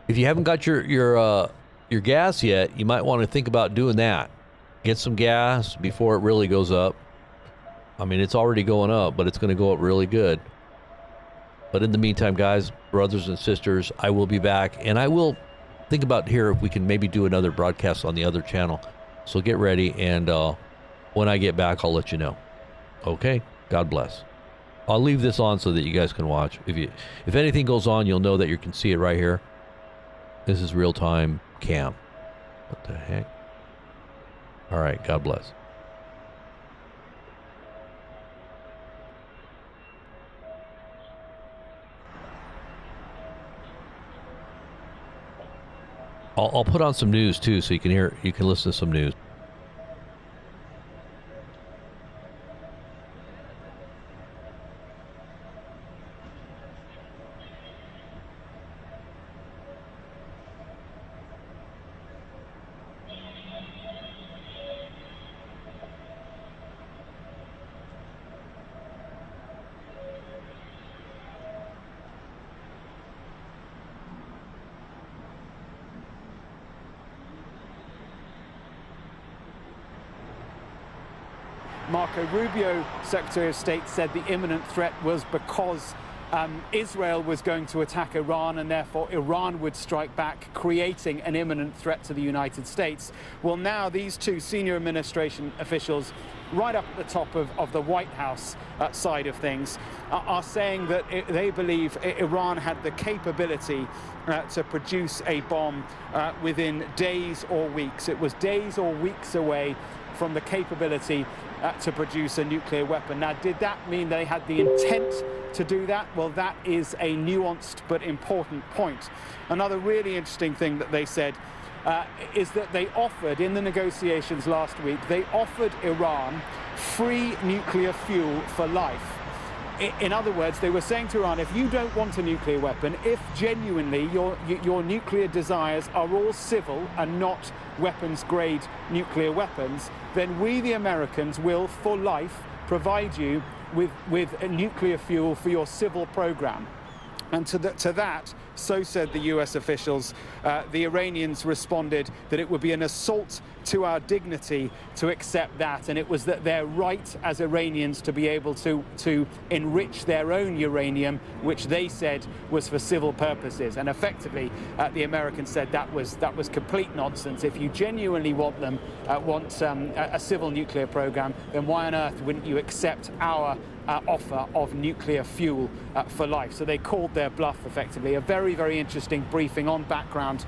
if you haven't got your gas yet, you might want to think about doing that. Get some gas before it really goes up. I mean, it's already going up, but it's going to go up really good. But in the meantime, guys, brothers and sisters, I will be back, and I will think about here if we can maybe do another broadcast on the other channel. So get ready, and when I get back, I'll let you know. Okay? God bless. I'll leave this on so that you guys can watch. If anything goes on, you'll know that you can see it right here. This is real-time cam. What the heck? All right, God bless. I'll put on some news too, so you can listen to some news. Marco Rubio, Secretary of State, said the imminent threat was because Israel was going to attack Iran, and therefore Iran would strike back, creating an imminent threat to the United States. Well, now these two senior administration officials, right up at the top of the White House side of things, are saying that they believe Iran had the capability to produce a bomb within days or weeks. It was days or weeks away from the capability to produce a nuclear weapon. Now, did that mean they had the intent to do that? Well, that is a nuanced but important point. Another really interesting thing that they said is that they offered, in the negotiations last week, they offered Iran free nuclear fuel for life. In other words, they were saying to Iran, if you don't want a nuclear weapon, if genuinely your nuclear desires are all civil and not weapons-grade nuclear weapons, then we, the Americans, will, for life, provide you with a nuclear fuel for your civil program. And to that, so said the US officials, the Iranians responded that it would be an assault to our dignity to accept that, and it was that their right as Iranians to be able to enrich their own uranium, which they said was for civil purposes. And effectively, the Americans said that was complete nonsense. If you genuinely want a civil nuclear program, then why on earth wouldn't you accept our offer of nuclear fuel for life? So they called their bluff, effectively. A very, very interesting briefing on background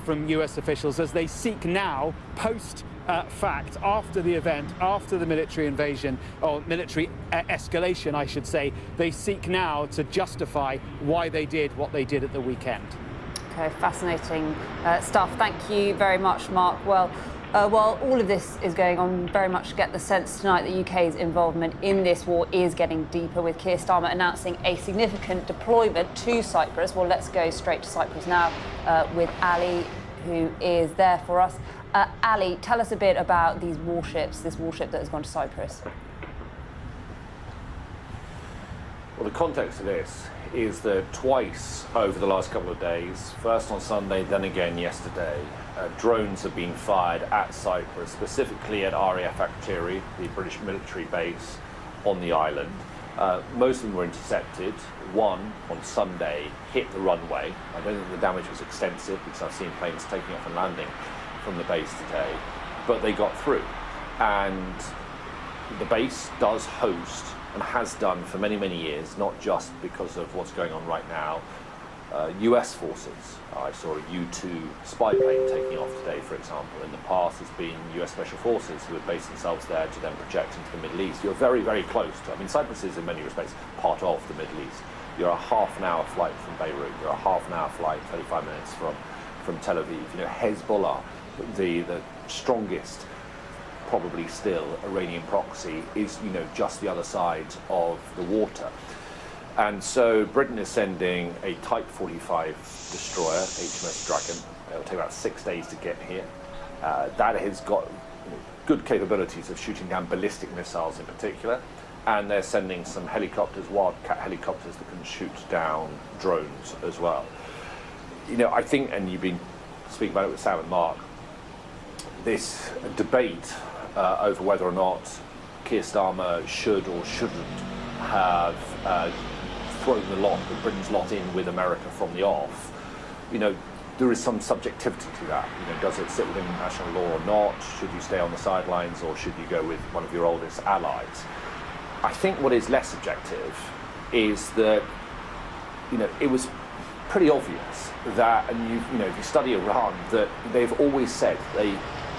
from US officials as they seek now, post-fact, after the event, after the military invasion, or military escalation, I should say, they seek now to justify why they did what they did at the weekend. Okay, fascinating stuff. Thank you very much, Mark. Well, while all of this is going on, very much get the sense tonight that UK's involvement in this war is getting deeper, with Keir Starmer announcing a significant deployment to Cyprus. Well, let's go straight to Cyprus now with Ali, who is there for us. Ali, tell us a bit about these warships, this warship that has gone to Cyprus. Well, the context of this is that twice over the last couple of days, first on Sunday, then again yesterday, drones have been fired at Cyprus, specifically at RAF Akteri, the British military base on the island. Most of them were intercepted. One, on Sunday, hit the runway. I don't think the damage was extensive because I've seen planes taking off and landing from the base today, but they got through. And the base does host, and has done for many, many years, not just because of what's going on right now, US forces. I saw a U-2 spy plane taking off today, for example. In the past, it's been US Special Forces who have based themselves there to then project into the Middle East. You're very, very close to, I mean, Cyprus is in many respects part of the Middle East. You're a half-an-hour flight from Beirut. You're a half-an-hour flight, 35 minutes from Tel Aviv. You know, Hezbollah, the strongest, probably still, Iranian proxy, is, you know, just the other side of the water. And so Britain is sending a Type 45 destroyer, HMS Dragon. It'll take about 6 days to get here. That has got good capabilities of shooting down ballistic missiles in particular. And they're sending some helicopters, Wildcat helicopters, that can shoot down drones as well. You know, I think, and you've been speaking about it with Sam and Mark, this debate over whether or not Keir Starmer should or shouldn't have thrown Britain's lot in with America from the off, you know, there is some subjectivity to that. You know, does it sit within international law or not? Should you stay on the sidelines, or should you go with one of your oldest allies? I think what is less objective is that, you know, it was pretty obvious that, and you know, if you study Iran, that they've always said they,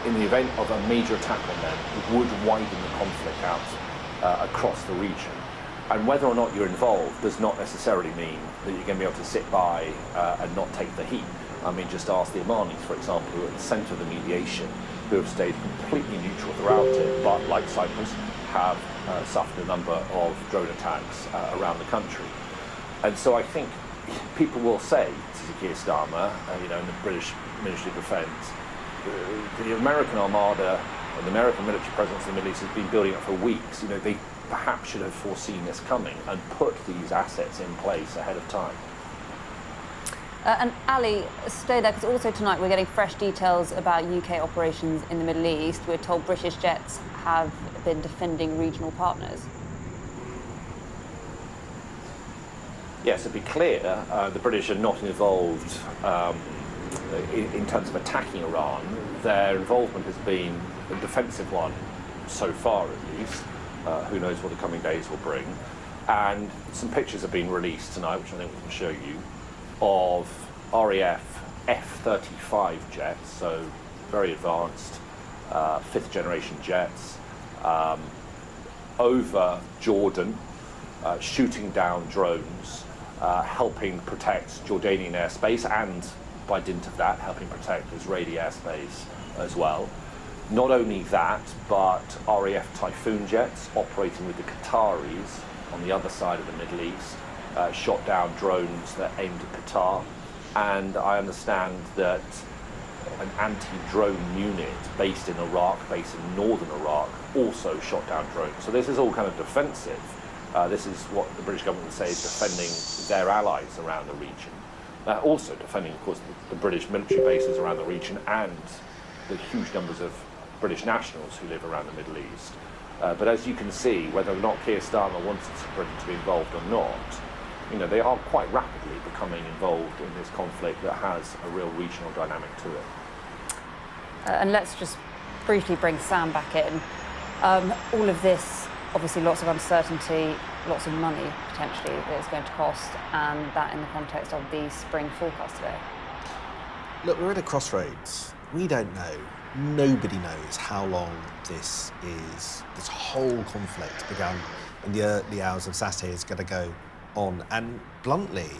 in the event of a major attack on them, would widen the conflict out across the region. And whether or not you're involved does not necessarily mean that you're going to be able to sit by and not take the heat. I mean, just ask the Omanis, for example, who are at the centre of the mediation, who have stayed completely neutral throughout it, but like Cyprus, have suffered a number of drone attacks around the country. And so I think people will say to Keir Starmer, you know, in the British Ministry of Defence, the American Armada and the American military presence in the Middle East has been building up for weeks. You know, they perhaps should have foreseen this coming and put these assets in place ahead of time. And Ali, stay there, because also tonight we're getting fresh details about UK operations in the Middle East. We're told British jets have been defending regional partners. Yes, to be clear, the British are not involved in terms of attacking Iran. Their involvement has been a defensive one so far, at least. Who knows what the coming days will bring. And some pictures have been released tonight, which I think we can show you, of RAF F-35 jets, so very advanced, fifth generation jets, over Jordan, shooting down drones, helping protect Jordanian airspace, and by dint of that, helping protect Israeli airspace as well. Not only that, but RAF Typhoon jets operating with the Qataris on the other side of the Middle East, shot down drones that aimed at Qatar. And I understand that an anti-drone unit based in Iraq, based in northern Iraq, also shot down drones. So this is all kind of defensive. This is what the British government would say is defending their allies around the region. Also defending, of course, the British military bases around the region and the huge numbers of British nationals who live around the Middle East. But as you can see, whether or not Keir Starmer wants Britain to be involved or not, you know, they are quite rapidly becoming involved in this conflict that has a real regional dynamic to it. And let's just briefly bring Sam back in. All of this, obviously lots of uncertainty, lots of money potentially that it's going to cost, and that in the context of the spring forecast today. Look, we're at a crossroads. We don't know. Nobody knows how long this whole conflict began in the early hours of Saturday is going to go on. And bluntly,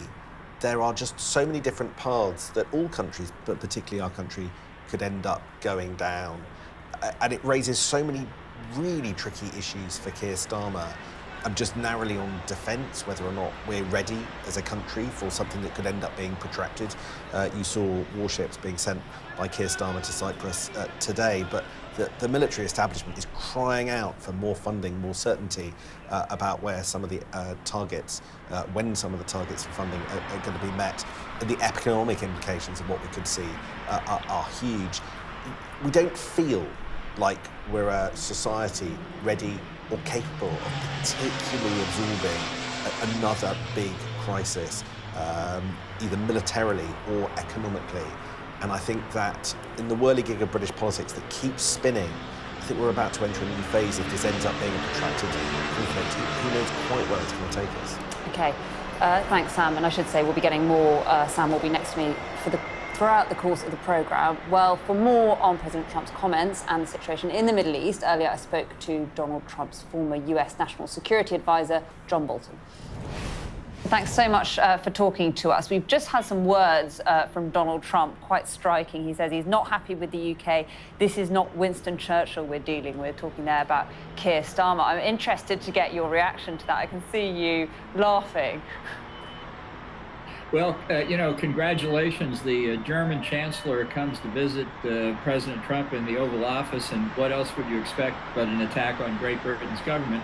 there are just so many different paths that all countries, but particularly our country, could end up going down. And it raises so many really tricky issues for Keir Starmer. I'm just narrowly on defence, whether or not we're ready as a country for something that could end up being protracted. You saw warships being sent by Keir Starmer to Cyprus today, but the military establishment is crying out for more funding, more certainty about where some of the targets, when some of the targets for funding are going to be met. And the economic implications of what we could see are huge. We don't feel like we're a society ready or capable of particularly absorbing another big crisis, either militarily or economically. And I think that in the whirligig of British politics that keeps spinning, I think we're about to enter a new phase if this ends up being a protracted conflict. Who knows quite where it's going to take us. Okay. Thanks, Sam. And I should say we'll be getting more. Sam will be next to me throughout the course of the programme. Well, for more on President Trump's comments and the situation in the Middle East, earlier I spoke to Donald Trump's former US National Security Advisor, John Bolton. Thanks so much for talking to us. We've just had some words from Donald Trump, quite striking. He says he's not happy with the UK. This is not Winston Churchill we're dealing with, talking there about Keir Starmer. I'm interested to get your reaction to that. I can see you laughing. Well, congratulations. The German Chancellor comes to visit President Trump in the Oval Office, and what else would you expect but an attack on Great Britain's government?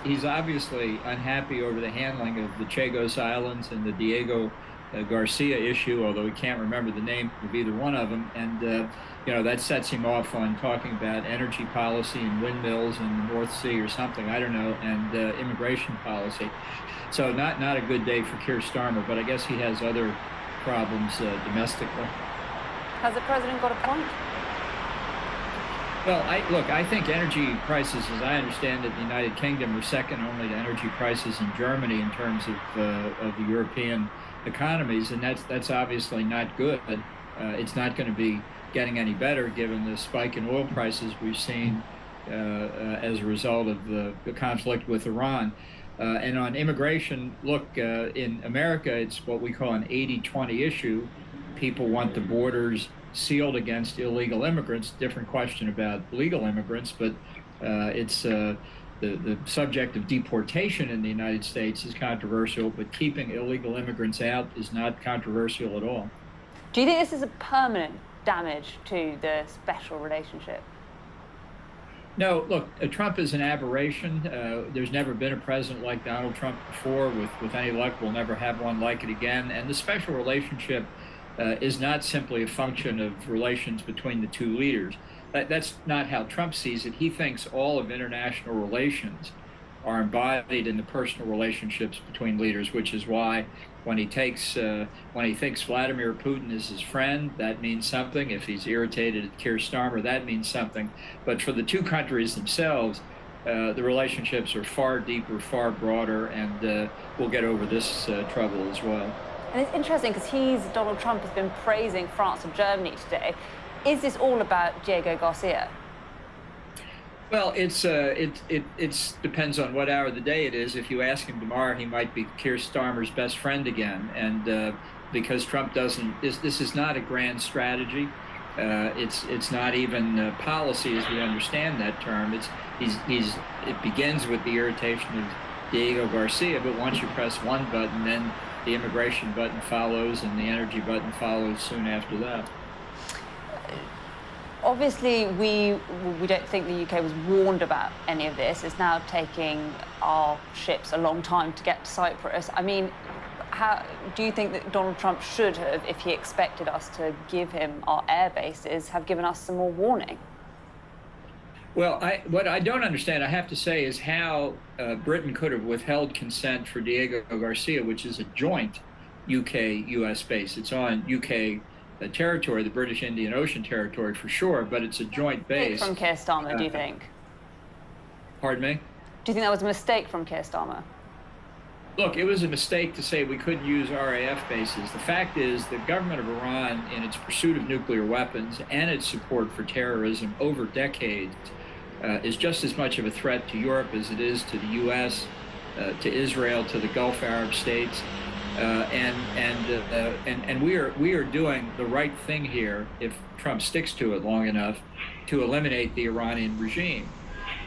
He's obviously unhappy over the handling of the Chagos Islands and the Diego Garcia issue, although he can't remember the name of either one of them. And, that sets him off on talking about energy policy and windmills in the North Sea or something, I don't know, and immigration policy. So not a good day for Keir Starmer, but I guess he has other problems domestically. Has the president got a point? Well, I think energy prices, as I understand it, in the United Kingdom are second only to energy prices in Germany in terms of the European economies, and that's obviously not good. It's not going to be getting any better given the spike in oil prices we've seen as a result of the conflict with Iran. And on immigration, look, in America, it's what we call an 80-20 issue. People want the borders sealed against illegal immigrants. Different question about legal immigrants, but it's the subject of deportation in the United States is controversial, but keeping illegal immigrants out is not controversial at all. Do you think this is a permanent damage to the special relationship? No, look, Trump is an aberration. There's never been a president like Donald Trump before. With any luck, we'll never have one like it again. And the special relationship is not simply a function of relations between the two leaders. That's not how Trump sees it. He thinks all of international relations are embodied in the personal relationships between leaders, which is why when he thinks Vladimir Putin is his friend, that means something. If he's irritated at Keir Starmer, that means something. But for the two countries themselves, the relationships are far deeper, far broader, and we'll get over this trouble as well. And it's interesting because Donald Trump has been praising France and Germany today. Is this all about Diego Garcia? Well, it depends on what hour of the day it is. If you ask him tomorrow, he might be Keir Starmer's best friend again. And because Trump doesn't, this is not a grand strategy. It's not even policy as we understand that term. It begins with the irritation of Diego Garcia, but once you press one button, then the immigration button follows and the energy button follows soon after that. Obviously, we don't think the UK was warned about any of this. It's now taking our ships a long time to get to Cyprus. I mean, how do you think that Donald Trump should have, if he expected us to give him our air bases, have given us some more warning? Well, what I don't understand, I have to say, is how Britain could have withheld consent for Diego Garcia, which is a joint UK-US base. It's on UK territory, the British Indian Ocean territory for sure, but it's a joint base. From Keir Starmer, do you think? Pardon me? Do you think that was a mistake from Keir Starmer? Look, it was a mistake to say we couldn't use RAF bases. The fact is the government of Iran, in its pursuit of nuclear weapons and its support for terrorism over decades, is just as much of a threat to Europe as it is to the U.S., to Israel, to the Gulf Arab states. And we are doing the right thing here, if Trump sticks to it long enough, to eliminate the Iranian regime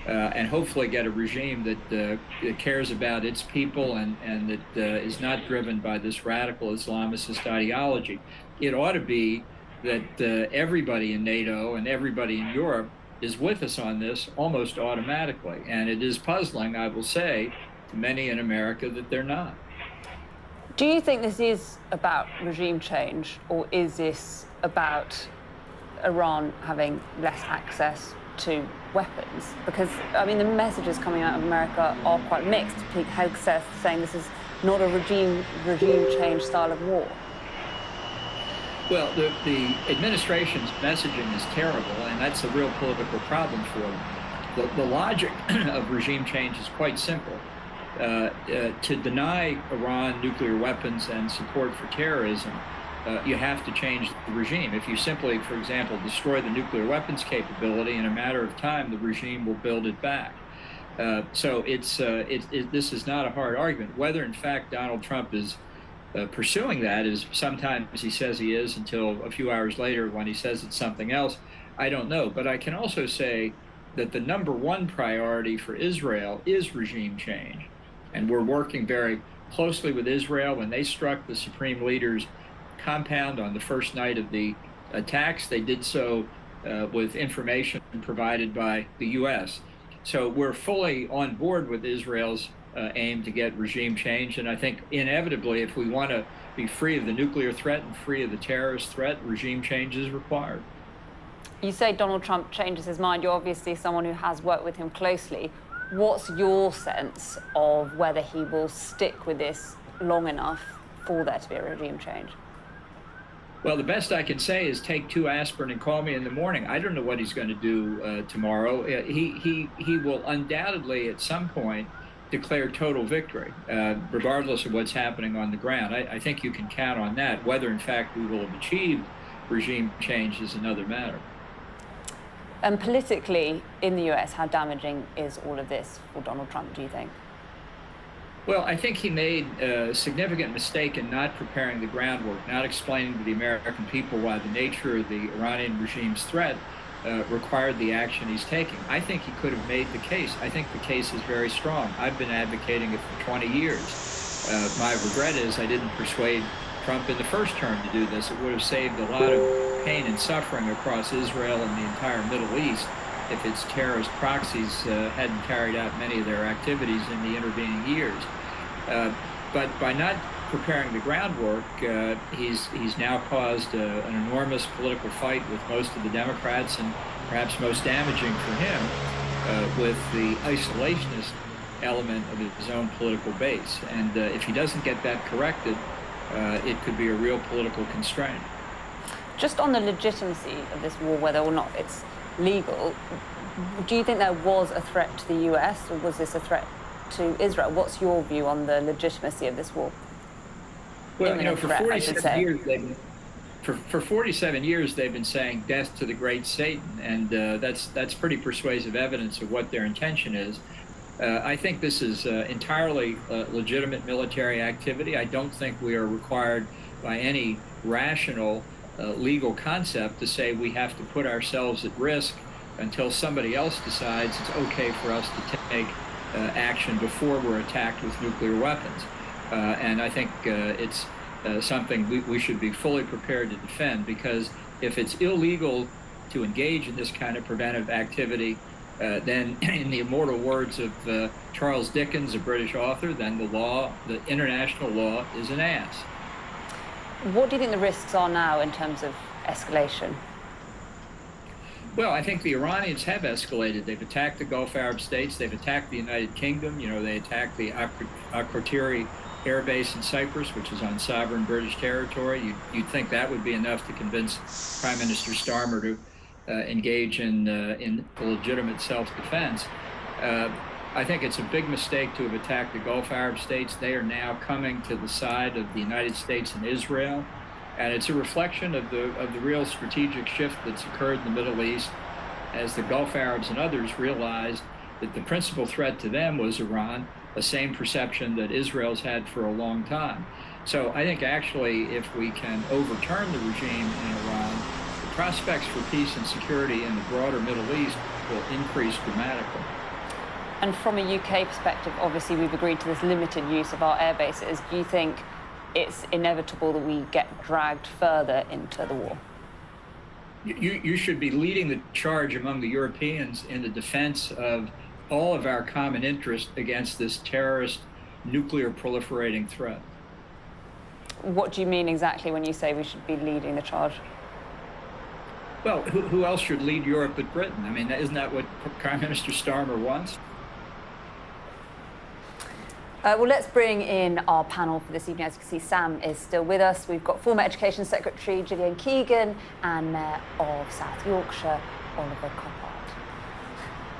and hopefully get a regime that cares about its people and that is not driven by this radical Islamist ideology. It ought to be that everybody in NATO and everybody in Europe is with us on this almost automatically. And it is puzzling, I will say, to many in America that they're not. Do you think this is about regime change, or is this about Iran having less access to weapons? Because, I mean, the messages coming out of America are quite mixed. Pete Hegseth saying this is not a regime change style of war. Well, the administration's messaging is terrible, and that's a real political problem for them. The logic of regime change is quite simple. To deny Iran nuclear weapons and support for terrorism, you have to change the regime. If you simply, for example, destroy the nuclear weapons capability, in a matter of time, the regime will build it back. So this is not a hard argument. Whether, in fact, Donald Trump is pursuing that, is sometimes he says he is until a few hours later when he says it's something else, I don't know. But I can also say that the number one priority for Israel is regime change. And we're working very closely with Israel. When they struck the Supreme Leader's compound on the first night of the attacks, they did so with information provided by the U.S. So we're fully on board with Israel's aim to get regime change. And I think inevitably, if we want to be free of the nuclear threat and free of the terrorist threat, regime change is required. You say Donald Trump changes his mind. You're obviously someone who has worked with him closely. What's your sense of whether he will stick with this long enough for there to be a regime change? Well, the best I can say is take 2 aspirin and call me in the morning. I don't know what he's going to do tomorrow. He will undoubtedly at some point declare total victory, regardless of what's happening on the ground. I think you can count on that. Whether, in fact, we will have achieved regime change is another matter. And politically, in the US, how damaging is all of this for Donald Trump, do you think? Well, I think he made a significant mistake in not preparing the groundwork, not explaining to the American people why the nature of the Iranian regime's threat required the action he's taking. I think he could have made the case. I think the case is very strong. I've been advocating it for 20 years. My regret is I didn't persuade Trump in the first term to do this. It would have saved a lot of pain and suffering across Israel and the entire Middle East if its terrorist proxies hadn't carried out many of their activities in the intervening years. But by not preparing the groundwork, he's now caused an enormous political fight with most of the Democrats, and perhaps most damaging for him with the isolationist element of his own political base. And if he doesn't get that corrected, it could be a real political constraint. Just on the legitimacy of this war, whether or not it's legal, do you think there was a threat to the US, or was this a threat to Israel? What's your view on the legitimacy of this war? Well, you know, for 47 years, for 47 years, they've been saying death to the great Satan, and that's pretty persuasive evidence of what their intention is. I think this is entirely legitimate military activity. I don't think we are required by any rational legal concept to say we have to put ourselves at risk until somebody else decides it's okay for us to take action before we're attacked with nuclear weapons. And I think it's something we should be fully prepared to defend, because if it's illegal to engage in this kind of preventive activity, then in the immortal words of Charles Dickens, a British author, then the international law is an ass. What do you think the risks are now in terms of escalation? Well, I think the Iranians have escalated. They've attacked the Gulf Arab states. They've attacked the United Kingdom. You know, they attacked the Akrotiri air base in Cyprus, which is on sovereign British territory. You'd think that would be enough to convince Prime Minister Starmer to engage in legitimate self-defense. I think it's a big mistake to have attacked the Gulf Arab states. They are now coming to the side of the United States and Israel. And it's a reflection of the real strategic shift that's occurred in the Middle East as the Gulf Arabs and others realized that the principal threat to them was Iran, the same perception that Israel's had for a long time. So I think actually if we can overturn the regime in Iran, the prospects for peace and security in the broader Middle East will increase dramatically. And from a UK perspective, obviously we've agreed to this limited use of our air bases. Do you think it's inevitable that we get dragged further into the war? You should be leading the charge among the Europeans in the defense of all of our common interest against this terrorist nuclear proliferating threat. What do you mean exactly when you say we should be leading the charge? Well, who else should lead Europe but Britain? I mean, isn't that what Prime Minister Starmer wants? Well, let's bring in our panel for this evening. As you can see, Sam is still with us. We've got former Education Secretary Gillian Keegan and Mayor of South Yorkshire, Oliver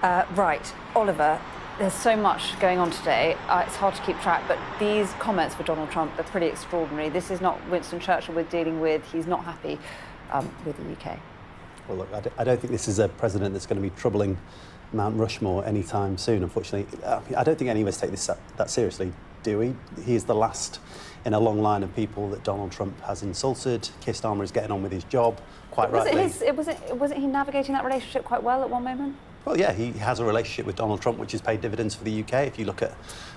Coppard. Right, Oliver, There's so much going on today, it's hard to keep track, but these comments for Donald Trump are pretty extraordinary. This is not Winston Churchill we're dealing with. He's not happy with the UK. Well, look, I don't think this is a president that's going to be troubling Mount Rushmore anytime soon, unfortunately. I don't think any of us take this that seriously, do we? He's the last in a long line of people that Donald Trump has insulted. Keir Starmer is getting on with his job, quite rightly. Wasn't he navigating that relationship quite well at one moment? Well, yeah, he has a relationship with Donald Trump which has paid dividends for the UK. If you look at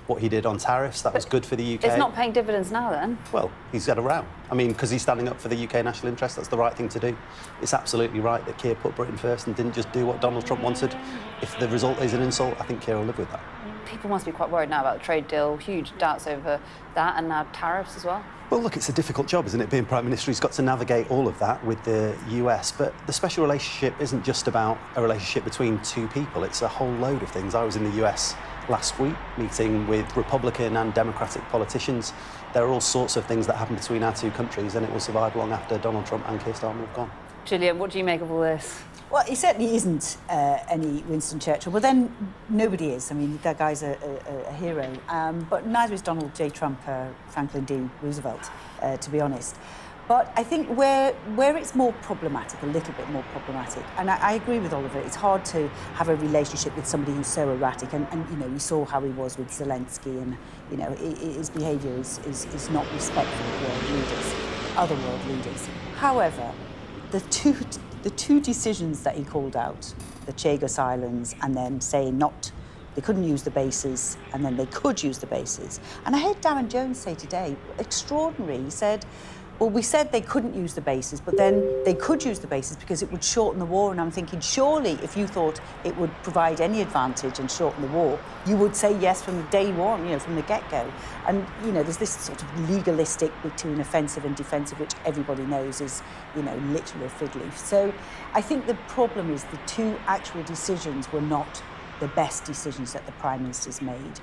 what he did on tariffs, that was good for the UK. It's not paying dividends now, then? Well, he's got a row. I mean, because he's standing up for the UK national interest, that's the right thing to do. It's absolutely right that Keir put Britain first and didn't just do what Donald Trump wanted. If the result is an insult, I think Keir will live with that. People must be quite worried now about the trade deal, huge doubts over that, and now tariffs as well. Well, look, it's a difficult job, isn't it? Being Prime Minister, he's got to navigate all of that with the US. But the special relationship isn't just about a relationship between two people. It's a whole load of things. I was in the US last week, meeting with Republican and Democratic politicians. There are all sorts of things that happen between our two countries, and it will survive long after Donald Trump and Keir Starmer have gone. Gillian, what do you make of all this? Well, he certainly isn't any Winston Churchill. Well, then nobody is. I mean, that guy's a hero. But neither is Donald J. Trump, Franklin D. Roosevelt, to be honest. But I think where it's more problematic, a little bit more problematic, and I agree with Oliver, it's hard to have a relationship with somebody who's so erratic. And you know, we saw how he was with Zelensky, and, you know, his behaviour is not respectful of world leaders, other world leaders. However, the two decisions that he called out, the Chagos Islands, and then saying they couldn't use the bases, and then they could use the bases. And I heard Darren Jones say today, extraordinary, he said, well, we said they couldn't use the bases, but then they could use the bases because it would shorten the war. And I'm thinking, surely, if you thought it would provide any advantage and shorten the war, you would say yes from day one, you know, from the get-go. And, you know, there's this sort of legalistic between offensive and defensive, which everybody knows is, you know, literally a fig leaf. So I think the problem is the two actual decisions were not the best decisions that the Prime Minister's made.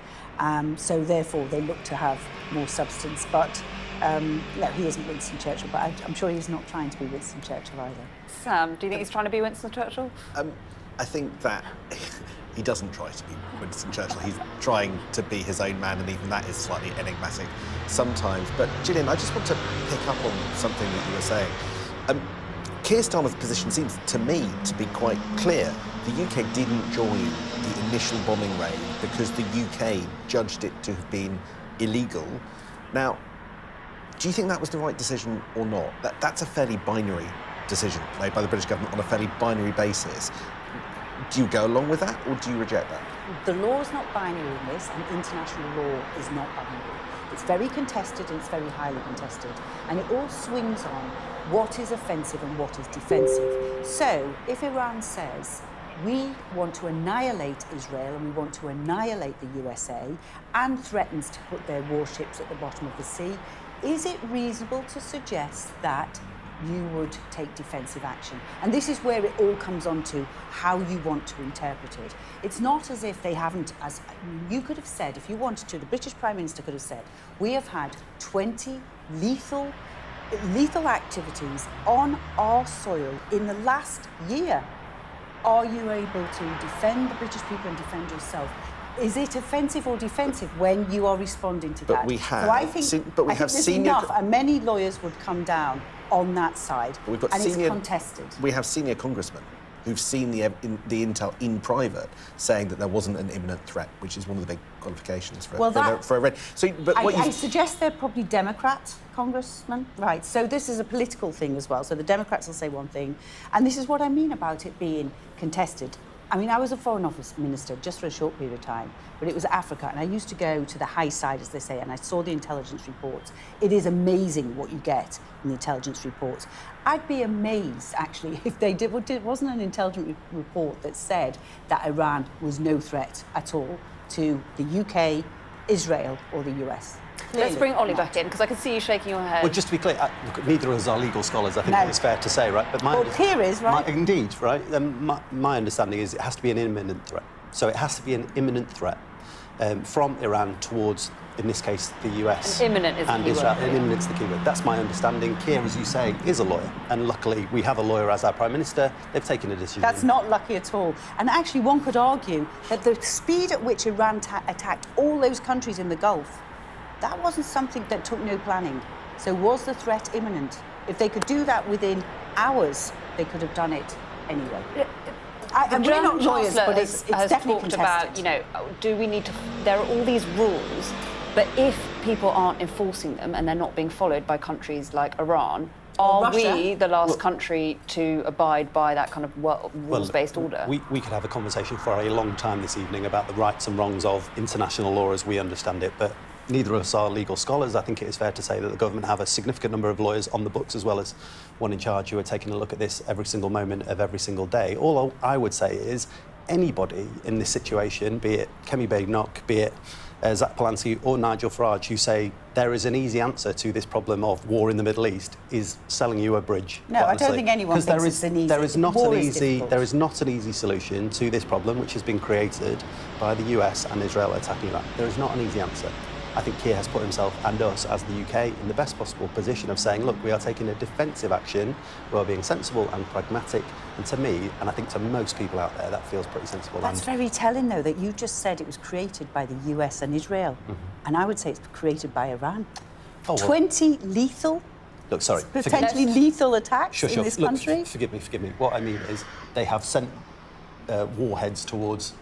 So therefore, they look to have more substance. But no, he isn't Winston Churchill, but I'm sure he's not trying to be Winston Churchill either. Sam, do you think he's trying to be Winston Churchill? I think that he doesn't try to be Winston Churchill. He's trying to be his own man, and even that is slightly enigmatic sometimes. But, Gillian, I just want to pick up on something that you were saying. Keir Starmer's position seems to me to be quite clear. The UK didn't join the initial bombing raid because the UK judged it to have been illegal. Now, do you think that was the right decision or not? That's a fairly binary decision made by the British government on a fairly binary basis. Do you go along with that, or do you reject that? The law is not binary in this, and international law is not binary. It's very contested, and it's very highly contested. And it all swings on what is offensive and what is defensive. So, if Iran says, we want to annihilate Israel and we want to annihilate the USA, and threatens to put their warships at the bottom of the sea, is it reasonable to suggest that you would take defensive action? And this is where it all comes on to how you want to interpret it. It's not as if they haven't, as you could have said, if you wanted to, the British Prime Minister could have said, we have had 20 lethal activities on our soil in the last year. Are you able to defend the British people and defend yourself? Is it offensive or defensive when you are responding to that? But we have. So I think, there's enough, and many lawyers would come down on that side, we've got it's contested. We have senior congressmen who've seen the intel in private saying that there wasn't an imminent threat, which is one of the big qualifications for a raid. So, but I suggest they're probably Democrat congressmen, right? So this is a political thing as well. So the Democrats will say one thing, and this is what I mean about it being contested. I mean, I was a Foreign Office Minister just for a short period of time, but it was Africa, and I used to go to the high side, as they say, and I saw the intelligence reports. It is amazing what you get in the intelligence reports. I'd be amazed, actually, if it wasn't an intelligence report that said that Iran was no threat at all to the UK, Israel, or the US. Let's bring Ollie back in, because I can see you shaking your head. Well, just to be clear, look, neither of us are legal scholars, I think it's fair to say, right? But Keir is, right? Indeed, right? My understanding is it has to be an imminent threat. So it has to be an imminent threat. from Iran towards, in this case, the US and imminent is and the Israel. keyword. And imminent's the keyword. That's my understanding. Keir, as you say, is a lawyer, and luckily we have a lawyer as our Prime Minister. They've taken a decision. That's not lucky at all. And actually, one could argue that the speed at which Iran attacked all those countries in the Gulf, that wasn't something that took no planning. So was the threat imminent? If they could do that within hours, they could have done it anyway. And we're not lawyers, but it's definitely talked contested. about, you know, do we need to... There are all these rules, but if people aren't enforcing them and they're not being followed by countries like Iran, are we the last country to abide by that kind of rules-based order? We could have a conversation for a long time this evening about the rights and wrongs of international law as we understand it, but neither of us are legal scholars. I think it is fair to say that the government have a significant number of lawyers on the books, as well as one in charge who are taking a look at this every single moment of every single day. All I would say is anybody in this situation, be it Kemi Badenoch, be it Zach Polanski or Nigel Farage, who say there is an easy answer to this problem of war in the Middle East, is selling you a bridge. No, I don't think anyone thinks it's an easy... There is not war an is easy. difficult. There is not an easy solution to this problem, which has been created by the US and Israel attacking Iran. There is not an easy answer. I think Keir has put himself and us as the UK in the best possible position of saying, look, we are taking a defensive action, we are being sensible and pragmatic, and to me, and I think to most people out there, that feels pretty sensible. That's very telling, though, that you just said it was created by the US and Israel, and I would say it's created by Iran. Oh, well, 20 lethal, look, sorry, potentially lethal attacks shush in up. this Look, country. forgive me. What I mean is they have sent warheads towards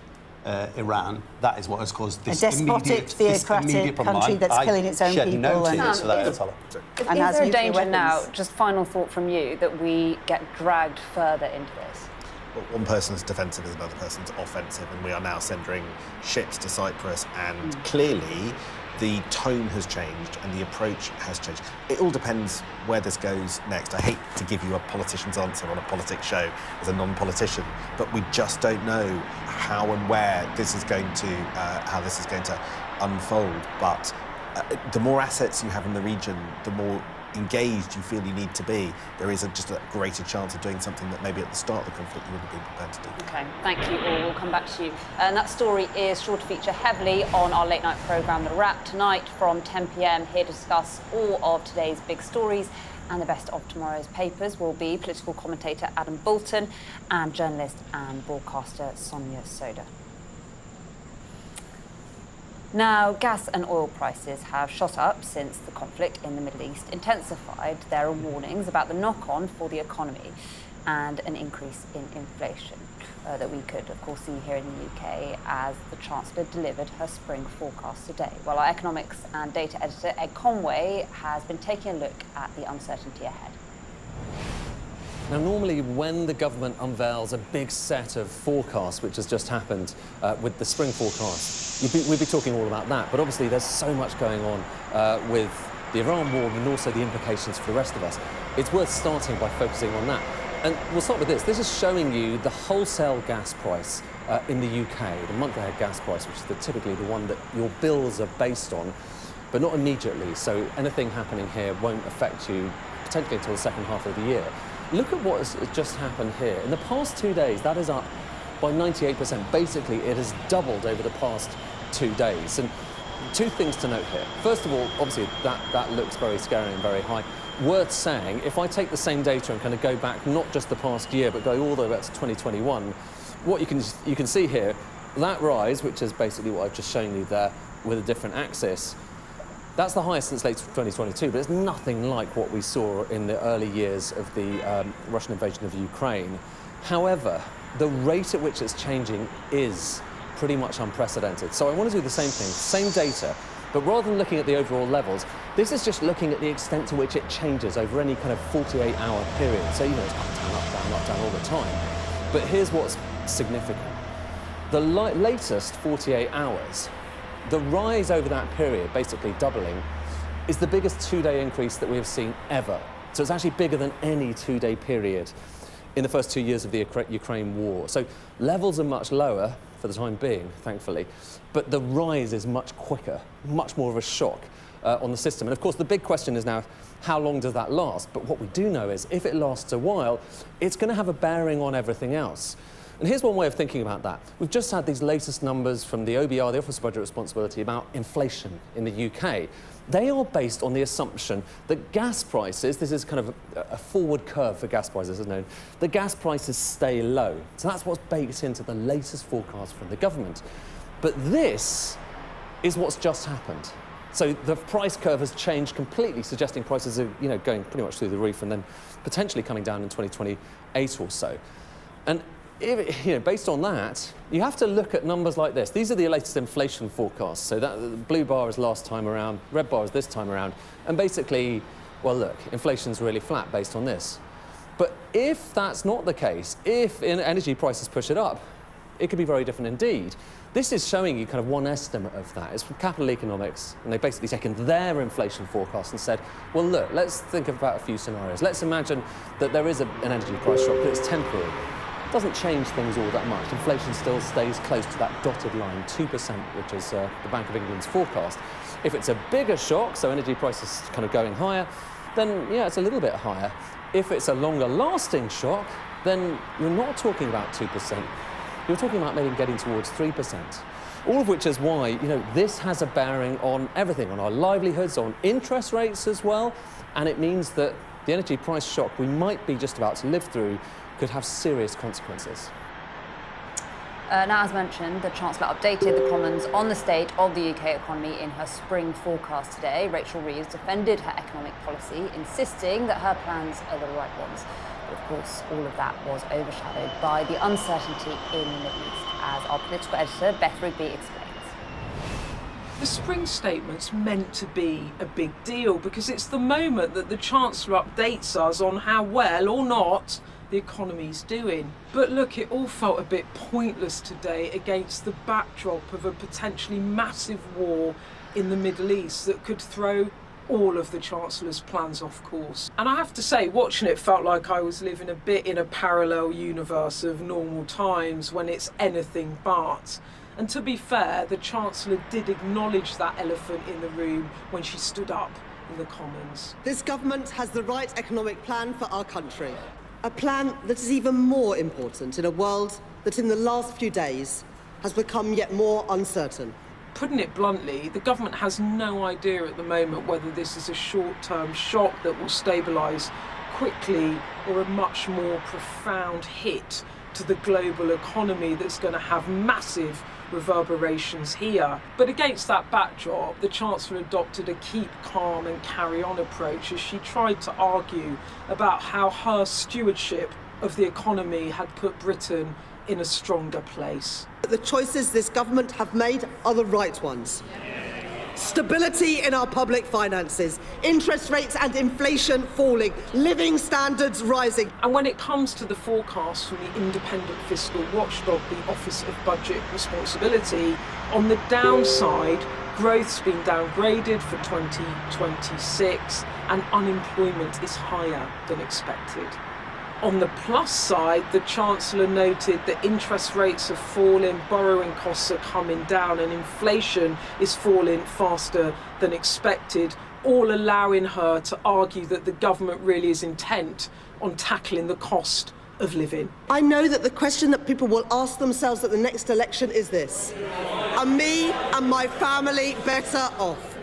Iran. That is what has caused this despotic, theocratic problem. country that's killing its own shed people no and- tears for that, Ayatollah. And Is has there a nuclear danger weapons. now, just final thought from you, that we get dragged further into this? Well, one person's defensive is another person's offensive, and we are now sending ships to Cyprus, and clearly the tone has changed and the approach has changed. It all depends where this goes next. I hate to give you a politician's answer on a politics show as a non-politician, but we just don't know how and where this is going to unfold. But the more assets you have in the region, the more engaged you feel you need to be. There is just a greater chance of doing something that maybe at the start of the conflict you wouldn't have been prepared to do. OK, thank you all. We'll come back to you. And that story is sure to feature heavily on our late night programme, The Wrap, tonight from 10 p.m. Here to discuss all of today's big stories and the best of tomorrow's papers will be political commentator Adam Bolton and journalist and broadcaster Sonia Soda. Now, gas and oil prices have shot up since the conflict in the Middle East intensified. There are warnings about the knock-on for the economy and an increase in inflation that we could, of course, see here in the UK as the Chancellor delivered her spring forecast today. Well, our economics and data editor, Ed Conway, has been taking a look at the uncertainty ahead. Now, normally when the government unveils a big set of forecasts, which has just happened with the spring forecast, we'd be talking all about that. But obviously there's so much going on with the Iran war and also the implications for the rest of us. It's worth starting by focusing on that. And we'll start with this. This is showing you the wholesale gas price in the UK, the month-ahead gas price, which is typically the one that your bills are based on, but not immediately. So anything happening here won't affect you potentially until the second half of the year. Look at what has just happened here. In the past 2 days, that is up by 98%. Basically, it has doubled over the past 2 days. And two things to note here. First of all, obviously, that looks very scary and very high. Worth saying, if I take the same data and kind of go back, not just the past year, but go all the way back to 2021, what you can see here, that rise, which is basically what I've just shown you there with a different axis, that's the highest since late 2022, but it's nothing like what we saw in the early years of the Russian invasion of Ukraine. However, the rate at which it's changing is pretty much unprecedented. So I want to do the same thing, same data, but rather than looking at the overall levels, this is just looking at the extent to which it changes over any kind of 48-hour period. So, you know, it's up, down all the time. But here's what's significant. The latest 48 hours, the rise over that period, basically doubling, is the biggest 2-day increase that we have seen ever. So it's actually bigger than any 2-day period in the first 2 years of the Ukraine war. So levels are much lower for the time being, thankfully, but the rise is much quicker, much more of a shock on the system. And of course, the big question is now, how long does that last? But what we do know is, if it lasts a while, it's going to have a bearing on everything else. And here's one way of thinking about that. We've just had these latest numbers from the OBR, the Office of Budget Responsibility, about inflation in the UK. They are based on the assumption that gas prices, this is kind of a forward curve for gas prices, isn't it? The gas prices stay low. So that's what's baked into the latest forecast from the government. But this is what's just happened. So the price curve has changed completely, suggesting prices are, going pretty much through the roof and then potentially coming down in 2028 or so. And based on that, you have to look at numbers like this. These are the latest inflation forecasts. So that the blue bar is last time around, red bar is this time around. And basically, well, look, inflation's really flat based on this. But if that's not the case, if energy prices push it up, it could be very different indeed. This is showing you kind of one estimate of that. It's from Capital Economics, and they've basically taken their inflation forecast and said, well, look, let's think about a few scenarios. Let's imagine that there is an energy price shock, but it's temporary. It doesn't change things all that much. Inflation still stays close to that dotted line, 2%, which is the Bank of England's forecast. If it's a bigger shock, so energy prices kind of going higher, then, yeah, it's a little bit higher. If it's a longer-lasting shock, then you're not talking about 2%. You're talking about maybe getting towards 3%. All of which is why, this has a bearing on everything, on our livelihoods, on interest rates as well, and it means that the energy price shock we might be just about to live through could have serious consequences. Now, as mentioned, the Chancellor updated the Commons on the state of the UK economy in her spring forecast today. Rachel Reeves defended her economic policy, insisting that her plans are the right ones. But of course, all of that was overshadowed by the uncertainty in the Middle East, as our political editor, Beth Rigby, explains. The spring statement's meant to be a big deal because it's the moment that the Chancellor updates us on how well or not the economy's doing. But look, it all felt a bit pointless today against the backdrop of a potentially massive war in the Middle East that could throw all of the Chancellor's plans off course. And I have to say, watching it felt like I was living a bit in a parallel universe of normal times when it's anything but. And to be fair, the Chancellor did acknowledge that elephant in the room when she stood up in the Commons. This government has the right economic plan for our country. A plan that is even more important in a world that in the last few days has become yet more uncertain. Putting it bluntly, the government has no idea at the moment whether this is a short-term shock that will stabilise quickly or a much more profound hit to the global economy that's going to have massive reverberations here. But against that backdrop, the Chancellor adopted a keep calm and carry on approach as she tried to argue about how her stewardship of the economy had put Britain in a stronger place. The choices this government have made are the right ones. Stability in our public finances, interest rates and inflation falling, living standards rising. And when it comes to the forecast from the independent fiscal watchdog, the Office of Budget Responsibility, on the downside, growth's been downgraded for 2026 and unemployment is higher than expected. On the plus side, the Chancellor noted that interest rates are falling, borrowing costs are coming down and inflation is falling faster than expected, all allowing her to argue that the government really is intent on tackling the cost of living. I know that the question that people will ask themselves at the next election is this: are me and my family better off?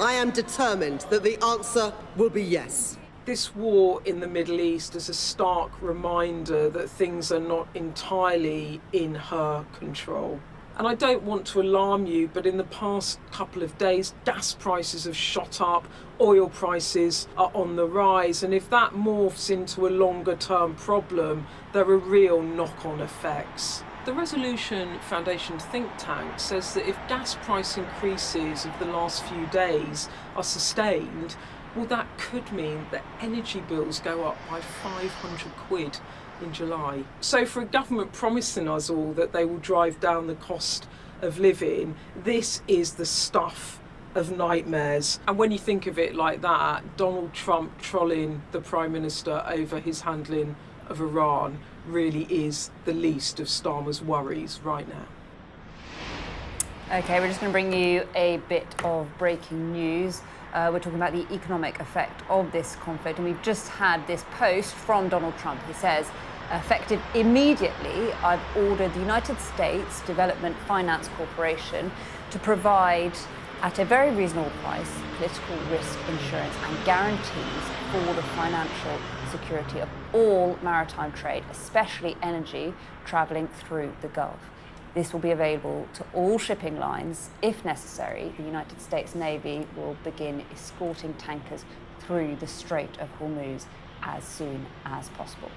I am determined that the answer will be yes. This war in the Middle East is a stark reminder that things are not entirely in her control. And I don't want to alarm you, but in the past couple of days, gas prices have shot up, oil prices are on the rise, and if that morphs into a longer-term problem, there are real knock-on effects. The Resolution Foundation think tank says that if gas price increases of the last few days are sustained, well, that could mean that energy bills go up by 500 quid in July. So for a government promising us all that they will drive down the cost of living, this is the stuff of nightmares. And when you think of it like that, Donald Trump trolling the Prime Minister over his handling of Iran really is the least of Starmer's worries right now. OK, we're just going to bring you a bit of breaking news. We're talking about the economic effect of this conflict, and we've just had this post from Donald Trump. He says, Effective immediately, I've ordered the United States Development Finance Corporation to provide, at a very reasonable price, political risk insurance and guarantees for the financial security of all maritime trade, especially energy, travelling through the Gulf. This will be available to all shipping lines. If necessary, the United States Navy will begin escorting tankers through the Strait of Hormuz as soon as possible.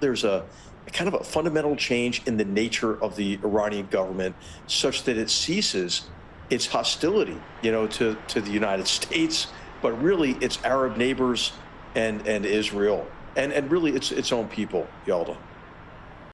there's a kind of a fundamental change in the nature of the Iranian government such that it ceases its hostility, to the United States, but really its Arab neighbors and Israel, and really its own people, Yalda.